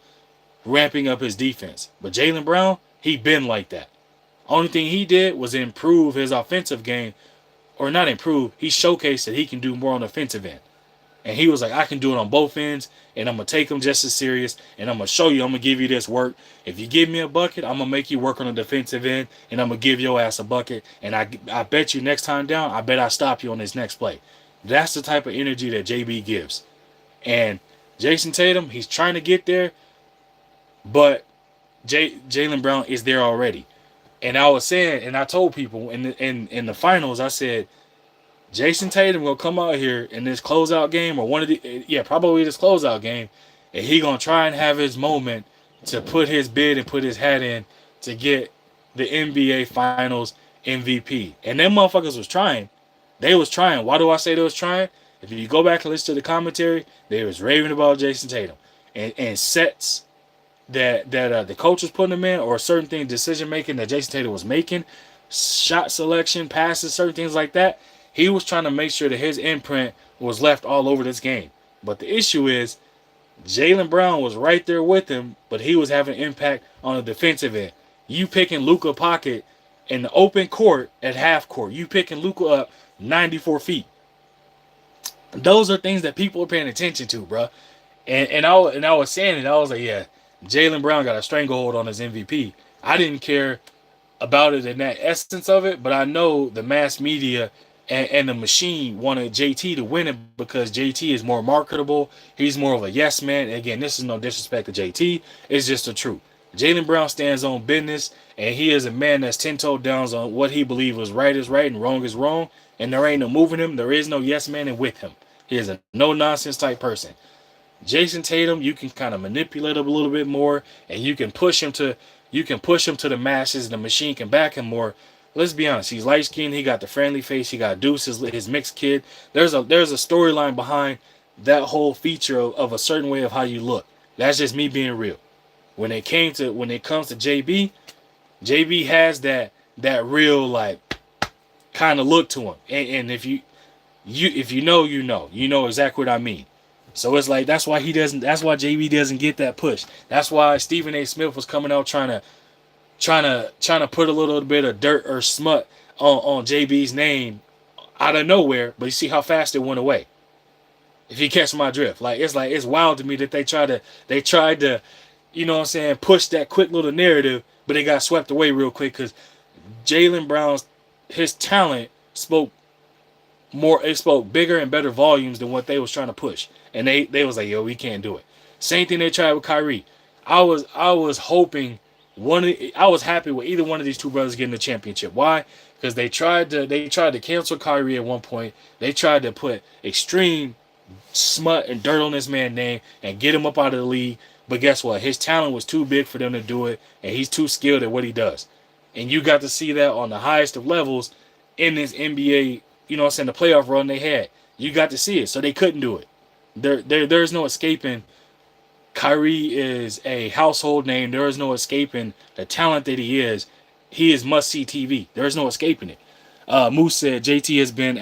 ramping up his defense. But Jaylen Brown, he been like that. Only thing he did was improve his offensive game, or not improve. He showcased that he can do more on the offensive end. And he was like, I can do it on both ends, and I'm going to take them just as serious, and I'm going to show you, I'm going to give you this work. If you give me a bucket, I'm going to make you work on the defensive end, and I'm going to give your ass a bucket. And I bet you next time down, I bet I stop you on this next play. That's the type of energy that JB gives. And Jason Tatum, he's trying to get there, but Jaylen Brown is there already. And I was saying, and I told people in the finals, I said, Jason Tatum will come out here in this closeout game, or probably this closeout game, and he gonna try and have his moment to put his bid and put his hat in to get the NBA Finals MVP. And them motherfuckers was trying. They was trying. Why do I say they was trying? If you go back and listen to the commentary, they was raving about Jason Tatum and sets that the coach was putting him in, or certain things, decision making that Jason Tatum was making, shot selection, passes, certain things like that. He was trying to make sure that his imprint was left all over this game. But the issue is, Jaylen Brown was right there with him, but he was having impact on the defensive end. You picking Luka pocket in the open court at half court. You picking Luka up 94 feet. Those are things that people are paying attention to, bro. And I was saying it. I was like, yeah, Jaylen Brown got a stranglehold on his MVP. I didn't care about it in that essence of it, but I know the mass media and the machine wanted JT to win it because JT is more marketable. He's more of a yes man. Again, this is no disrespect to JT. It's just the truth. Jaylen Brown stands on business, and he is a man that's 10 toes down on what he believes is right and wrong is wrong. And there ain't no moving him. There is no yes man and with him. He is a no-nonsense type person. Jason Tatum, you can kind of manipulate him a little bit more, and you can push him to the masses, and the machine can back him more. Let's be honest. He's light skinned. He got the friendly face. He got Deuce, his mixed kid. There's a storyline behind that whole feature of a certain way of how you look. That's just me being real. When it comes to JB, JB has that real like kind of look to him. And if you know exactly what I mean. So it's like that's why JB doesn't get that push. That's why Stephen A. Smith was coming out trying to put a little bit of dirt or smut on JB's name out of nowhere, but you see how fast it went away. If you catch my drift, it's wild to me that they tried to, you know what I'm saying, push that quick little narrative, but it got swept away real quick because Jaylen Brown's his talent spoke bigger and better volumes than what they was trying to push, and they was like, yo, we can't do it. Same thing they tried with Kyrie. I was hoping I was happy with either one of these two brothers getting the championship. Why? because they tried to cancel Kyrie at one point. They tried to put extreme smut and dirt on this man's name and get him up out of the league. But guess what? His talent was too big for them to do it, and he's too skilled at what he does. And you got to see that on the highest of levels in this NBA, you know what I'm saying, the playoff run they had. You got to see it, so they couldn't do it. There's no escaping. Kyrie is a household name. There is no escaping the talent that he is. He is must-see TV. There is no escaping it. Moose said JT has been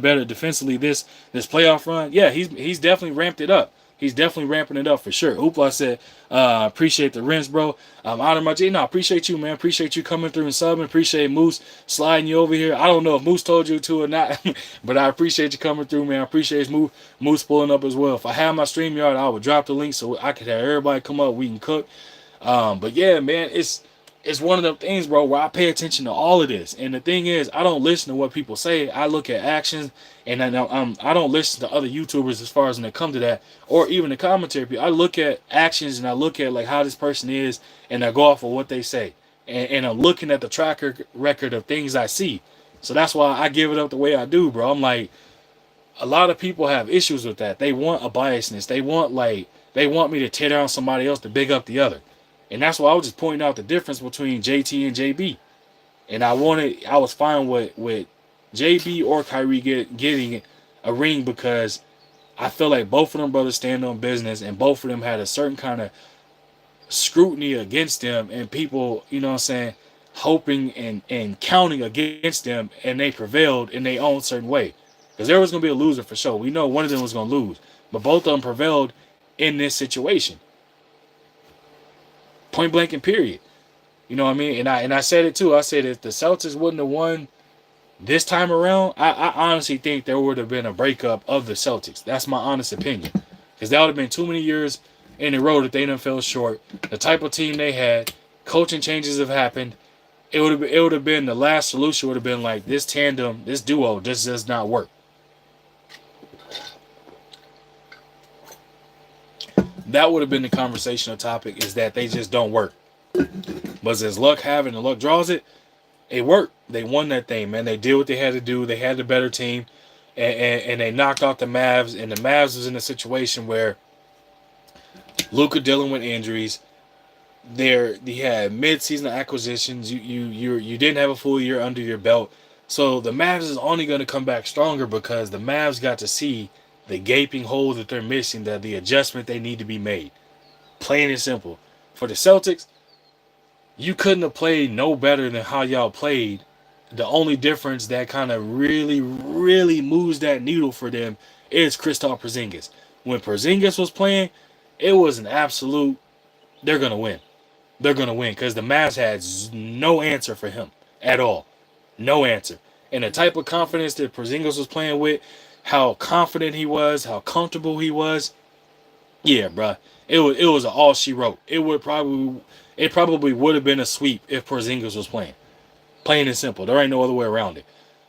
better defensively this playoff run. Yeah, he's definitely ramped it up. He's definitely ramping it up for sure. Hoopla said, appreciate the rinse, bro. Out of my J. No, appreciate you, man. Appreciate you coming through and subbing. Appreciate Moose sliding you over here. I don't know if Moose told you to or not, but I appreciate you coming through, man. I appreciate Moose pulling up as well. If I had my StreamYard, I would drop the link so I could have everybody come up. We can cook. But yeah, man, it's one of them things, bro, where I pay attention to all of this. And the thing is, I don't listen to what people say. I look at actions, and I don't listen to other YouTubers as far as when it comes to that, or even the commentary. I look at actions, and I look at like how this person is, and I go off of what they say. And I'm looking at the tracker record of things I see. So that's why I give it up the way I do, bro. I'm like, a lot of people have issues with that. They want a biasness. They want me to tear down somebody else to big up the other. And that's why I was just pointing out the difference between JT and JB. And I was fine with JB or Kyrie getting a ring because I feel like both of them brothers stand on business, and both of them had a certain kind of scrutiny against them, and people, you know what I'm saying, hoping and counting against them, and they prevailed in their own certain way. Because there was going to be a loser for sure. We know one of them was going to lose. But both of them prevailed in this situation. Point blank and period. You know what I mean? And I said it too. I said if the Celtics wouldn't have won this time around, I honestly think there would have been a breakup of the Celtics. That's my honest opinion. Because that would have been too many years in a row that they done fell short. The type of team they had, coaching changes have happened. It would have been the last solution would have been like this tandem, this duo, this does not work. That would have been the conversational topic, is that they just don't work. But as luck having and luck draws it, it worked. They won that thing, man. They did what they had to do. They had the better team, and they knocked out the Mavs. And the Mavs was in a situation where Luka dealing with injuries. You had mid-season acquisitions. You didn't have a full year under your belt, so the Mavs is only going to come back stronger because the Mavs got to see the gaping hole that they're missing, the adjustment they need to be made. Plain and simple. For the Celtics, you couldn't have played no better than how y'all played. The only difference that kind of really, really moves that needle for them is Kristaps Porzingis. When Porzingis was playing, it was an absolute, they're going to win. They're going to win because the Mavs had no answer for him at all. No answer. And the type of confidence that Porzingis was playing with, how confident he was, how comfortable he was. Yeah, bruh. It was all she wrote. It probably would have been a sweep if Porzingis was playing. Plain and simple. There ain't no other way around it.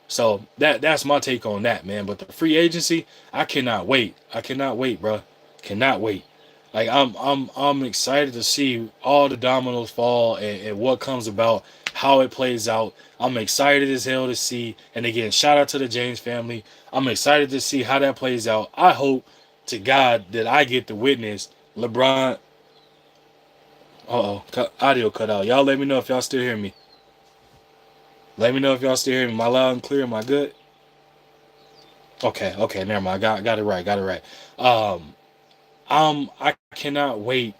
So that's my take on that, man. But the free agency, I cannot wait. I cannot wait, bruh. Cannot wait. Like I'm excited to see all the dominoes fall and what comes about, how it plays out. I'm excited as hell to see. And again, shout out to the James family. I'm excited to see how that plays out. I hope to God that I get to witness LeBron. Audio cut out. Y'all let me know if y'all still hear me. Let me know if y'all still hear me. Am I loud and clear? Am I good? Okay, never mind. Got it right. I cannot wait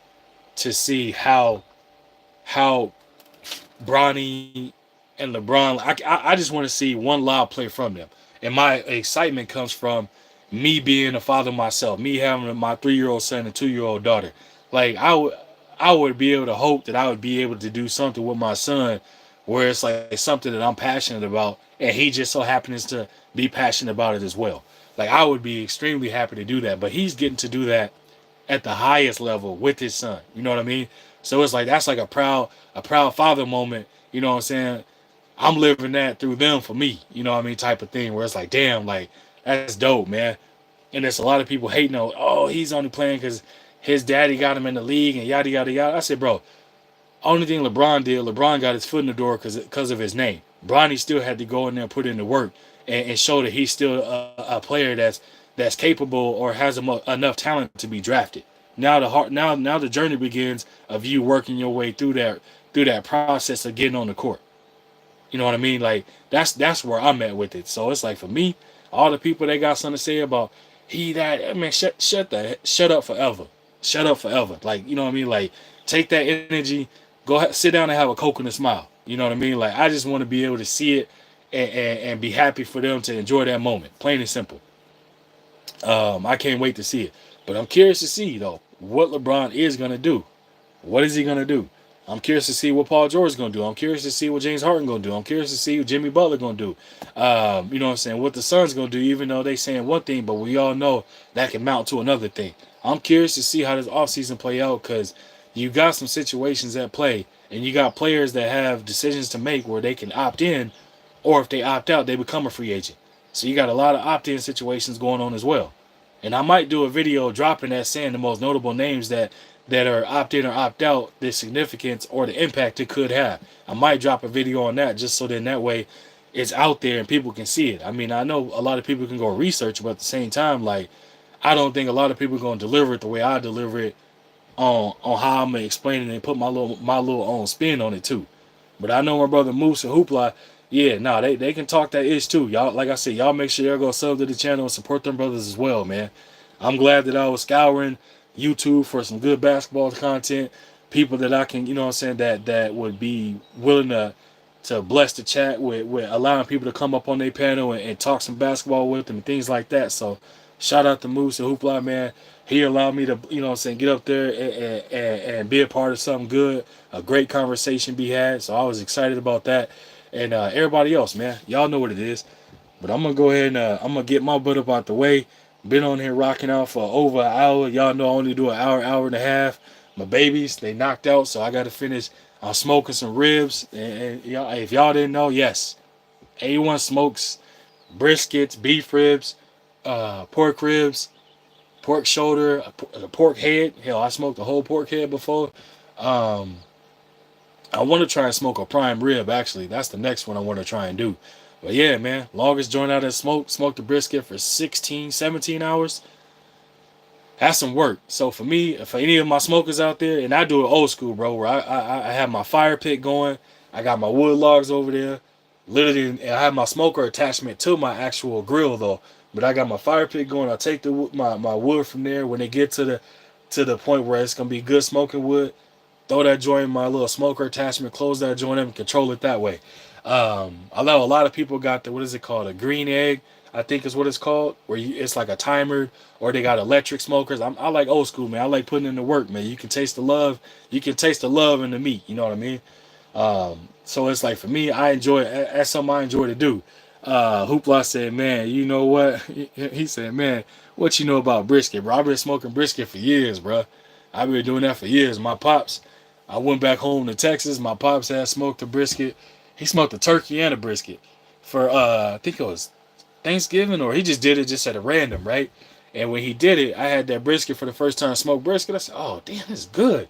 to see how Bronny and LeBron. I just want to see one loud play from them, and my excitement comes from me being a father myself, me having my 3-year-old son and 2-year-old daughter. Like I would be able to hope that I would be able to do something with my son, where it's like something that I'm passionate about, and he just so happens to be passionate about it as well. Like I would be extremely happy to do that, but he's getting to do that at the highest level with his son. You know what I mean? So it's like that's like a proud father moment. You know what I'm saying? I'm living that through them for me. You know what I mean? Type of thing where it's like, damn, like that's dope, man. And there's a lot of people hating on, oh, he's only playing because his daddy got him in the league and yada yada yada. I said, bro, only thing LeBron got his foot in the door because of his name. Bronny still had to go in there and put in the work and show that he's still a player that's capable or has enough talent to be drafted. Now the journey begins of you working your way through that process of getting on the court. You know what I mean? Like that's where I'm at with it. So it's like for me, all the people that got something to say about he that, I mean, shut up forever. Shut up forever. Like, you know what I mean? Like, take that energy, sit down and have a Coke and a smile. You know what I mean? Like, I just want to be able to see it and be happy for them to enjoy that moment. Plain and simple. I can't wait to see it. But I'm curious to see, though, what LeBron is going to do. What is he going to do? I'm curious to see what Paul George is going to do. I'm curious to see what James Harden going to do. I'm curious to see what Jimmy Butler going to do. You know what I'm saying? What the Suns going to do, even though they saying one thing, but we all know that can mount to another thing. I'm curious to see how this offseason play out because you got some situations at play, and you got players that have decisions to make where they can opt in, or if they opt out, they become a free agent. So you got a lot of opt-in situations going on as well. And I might do a video dropping that saying the most notable names that are opt-in or opt-out, the significance or the impact it could have. I might drop a video on that just so then that way it's out there and people can see it. I mean, I know a lot of people can go research, but at the same time, like, I don't think a lot of people are going to deliver it the way I deliver it on how I'm gonna explain it and put my little own spin on it too. But I know my brother Moose and Hoopla, yeah, nah, they can talk that ish too. Y'all, like I said, y'all make sure y'all go sub to the channel and support them brothers as well, man. I'm glad that I was scouring YouTube for some good basketball content, people that I can, you know what I'm saying, that would be willing to bless the chat with allowing people to come up on their panel and talk some basketball with them and things like that. So shout out to Moose and Hoopla, man. He allowed me to, you know what I'm saying, get up there and be a part of something good, a great conversation be had. So I was excited about that. And everybody else, man, y'all know what it is. But I'm going to go ahead and I'm going to get my butt up out the way. Been on here rocking out for over an hour. Y'all know I only do an hour and a half. My babies, they knocked out, so I got to finish. I'm smoking some ribs. And y'all, if y'all didn't know, yes, A1 smokes briskets, beef ribs, pork ribs, pork shoulder, a pork head. Hell, I smoked a whole pork head before. I want to try and smoke a prime rib, actually. That's the next one I want to try and do. But yeah, man, longest joint out of smoked the brisket for 16, 17 hours. That's some work. So for me, for any of my smokers out there, and I do it old school, bro, where I have my fire pit going. I got my wood logs over there. Literally, I have my smoker attachment to my actual grill, though. But I got my fire pit going. I take my wood from there. When they get to the point where it's going to be good smoking wood, throw that joint in my little smoker attachment, close that joint up, and control it that way. I know a lot of people got what is it called? A green egg, I think is what it's called, where it's like a timer, or they got electric smokers. I like old school, man. I like putting in the work, man. You can taste the love. You can taste the love in the meat. You know what I mean? So it's like for me, I enjoy it. That's something I enjoy to do. Hoopla said, man, you know what? He said, man, what you know about brisket, bro? I've been smoking brisket for years, bro. I've been doing that for years. My pops, I went back home to Texas. My pops had smoked a brisket. He smoked a turkey and a brisket for, I think it was Thanksgiving, or he just did it just at a random, right? And when he did it, I had that brisket for the first time, smoked brisket. I said, oh, damn, this is good.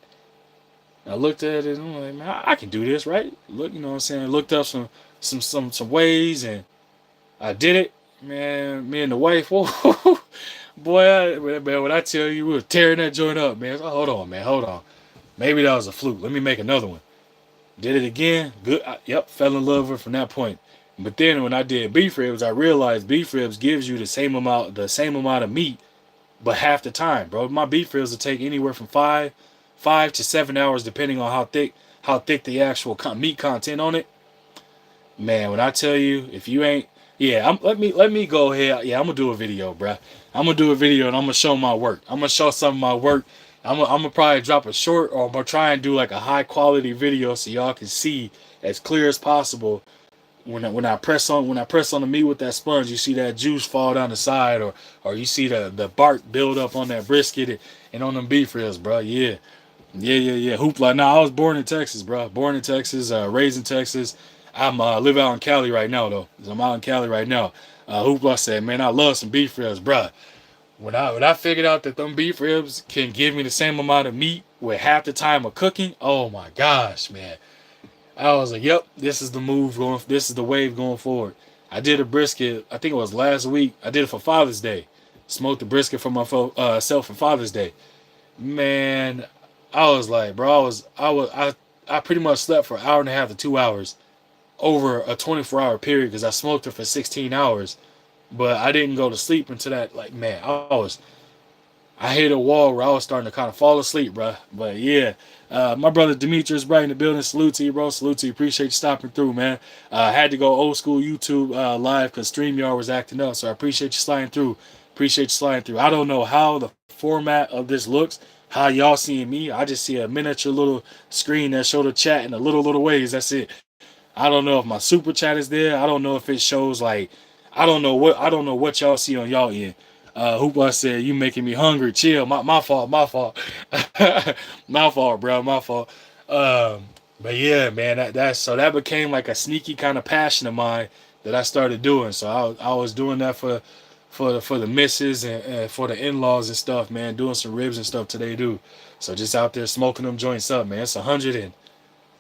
And I looked at it and I'm like, man, I can do this, right? Look, you know what I'm saying? I looked up some ways and I did it. Man, me and the wife, whoa, boy, man, when I tell you, we were tearing that joint up, man. Oh, hold on, man, hold on. Maybe that was a fluke. Let me make another one. Did it again. Good. Yep, fell in love with her from that point. But then when I did beef ribs, I realized beef ribs gives you the same amount of meat, but half the time, bro. My beef ribs will take anywhere from 5 to 7 hours, depending on how thick the actual meat content on it. Man, when I tell you, if you ain't, yeah, let me go ahead. Yeah, I'm gonna do a video, bro. I'm gonna do a video and I'm gonna show my work. I'm gonna show some of my work. I'm gonna probably drop a short, or I'm gonna try and do like a high quality video so y'all can see as clear as possible. When I press on the meat with that sponge, you see that juice fall down the side, or you see the bark build up on that brisket and on them beef ribs, bro. Yeah. Hoopla. Nah, I was born in Texas, bro. Born in Texas, raised in Texas. I'm live out in Cali right now, though. I'm out in Cali right now. Hoopla said, man, I love some beef ribs, bro. When I figured out that them beef ribs can give me the same amount of meat with half the time of cooking, oh my gosh, man. I was like, yep, this is the move going. This is the wave going forward. I did a brisket. I think it was last week. I did it for Father's Day. Smoked the brisket for myself for Father's Day. Man, I was like, bro, I pretty much slept for an hour and a half to 2 hours over a 24-hour period because I smoked it for 16 hours. But I didn't go to sleep until that. Like, man, I hit a wall where I was starting to kind of fall asleep, bro. But yeah, my brother Demetrius right in the building. Salute to you, bro. Salute to you. Appreciate you stopping through, man. I had to go old school YouTube live because StreamYard was acting up. So I appreciate you sliding through. Appreciate you sliding through. I don't know how the format of this looks, how y'all seeing me. I just see a miniature little screen that show the chat in a little ways. That's it. I don't know if my super chat is there. I don't know if it shows like I don't know what y'all see on y'all end. Hoopla said you making me hungry. Chill. My fault. My fault. My fault, bro. My fault. But yeah, man, that's so that became like a sneaky kind of passion of mine that I started doing. So I was doing that for the misses and for the in-laws and stuff, man. Doing some ribs and stuff today, do. So just out there smoking them joints up, man. It's 100 and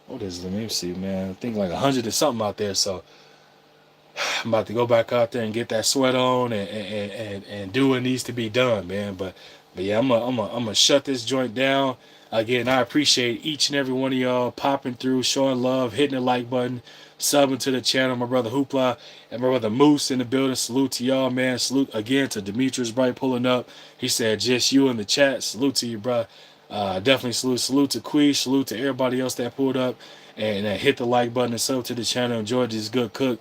what is it? Let me see, man. I think like 100 or something out there. So I'm about to go back out there and get that sweat on and do what needs to be done, man. But yeah, I'm gonna shut this joint down. Again, I appreciate each and every one of y'all popping through, showing love, hitting the like button, subbing to the channel. My brother Hoopla and my brother Moose in the building. Salute to y'all, man. Salute again to Demetrius Bright pulling up. He said just you in the chat. Salute to you, bro. Definitely salute to Quee. Salute to everybody else that pulled up and hit the like button and sub to the channel. Enjoyed this good cook.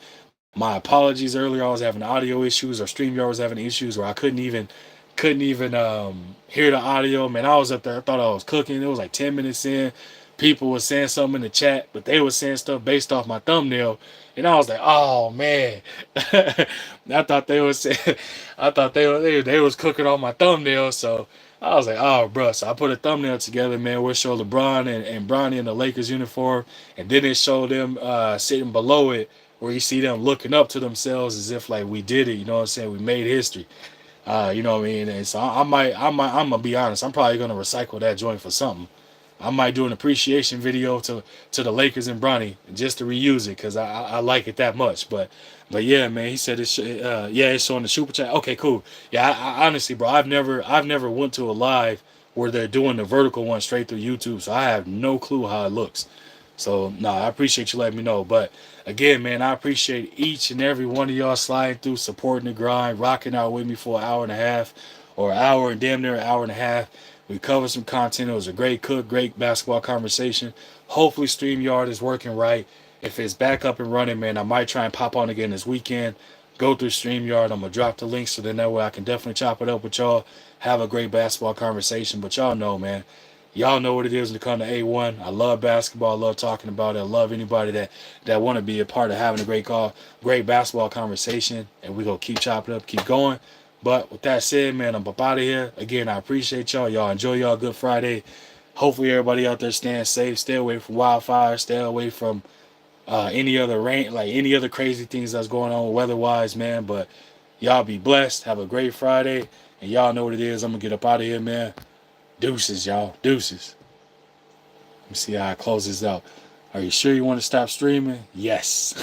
My apologies earlier. I was having audio issues, or StreamYard was having issues where I couldn't even hear the audio. Man, I was up there. I thought I was cooking. It was like 10 minutes in. People were saying something in the chat, but they were saying stuff based off my thumbnail, and I was like, "Oh man!" I thought they was saying, I thought they was cooking on my thumbnail. So I was like, "Oh, bro." So I put a thumbnail together, man. Where it showed LeBron and Bronny in the Lakers uniform, and then it showed them sitting below it where you see them looking up to themselves as if like we did it, you know what I'm saying? We made history. You know what I mean? And so I'm gonna be honest. I'm probably gonna recycle that joint for something. I might do an appreciation video to the Lakers and Bronny just to reuse it because I like it that much. But yeah, man, he said it's yeah, it's on the super chat. Okay, cool. Yeah, I honestly, bro, I've never went to a live where they're doing the vertical one straight through YouTube, so I have no clue how it looks. So no, I appreciate you letting me know. But again, man, I appreciate each and every one of y'all sliding through, supporting the grind, rocking out with me for an hour and a half, or an hour and damn near an hour and a half. We covered some content. It was a great cook, great basketball conversation. Hopefully StreamYard is working right. If it's back up and running, man, I might try and pop on again this weekend. Go through StreamYard. I'm gonna drop the links so then that way I can definitely chop it up with y'all. Have a great basketball conversation. But y'all know, man. Y'all know what it is when it comes to A1. I love basketball. I love talking about it. I love anybody that want to be a part of having a great basketball conversation. And we're going to keep chopping up, keep going. But with that said, man, I'm up out of here. Again, I appreciate y'all. Y'all enjoy y'all Good Friday. Hopefully everybody out there staying safe. Stay away from wildfires. Stay away from any other rain, like any other crazy things that's going on weather-wise, man. But y'all be blessed. Have a great Friday. And y'all know what it is. I'm going to get up out of here, man. Deuces, y'all. Deuces. Let me see how I close this out. Are you sure you want to stop streaming? Yes.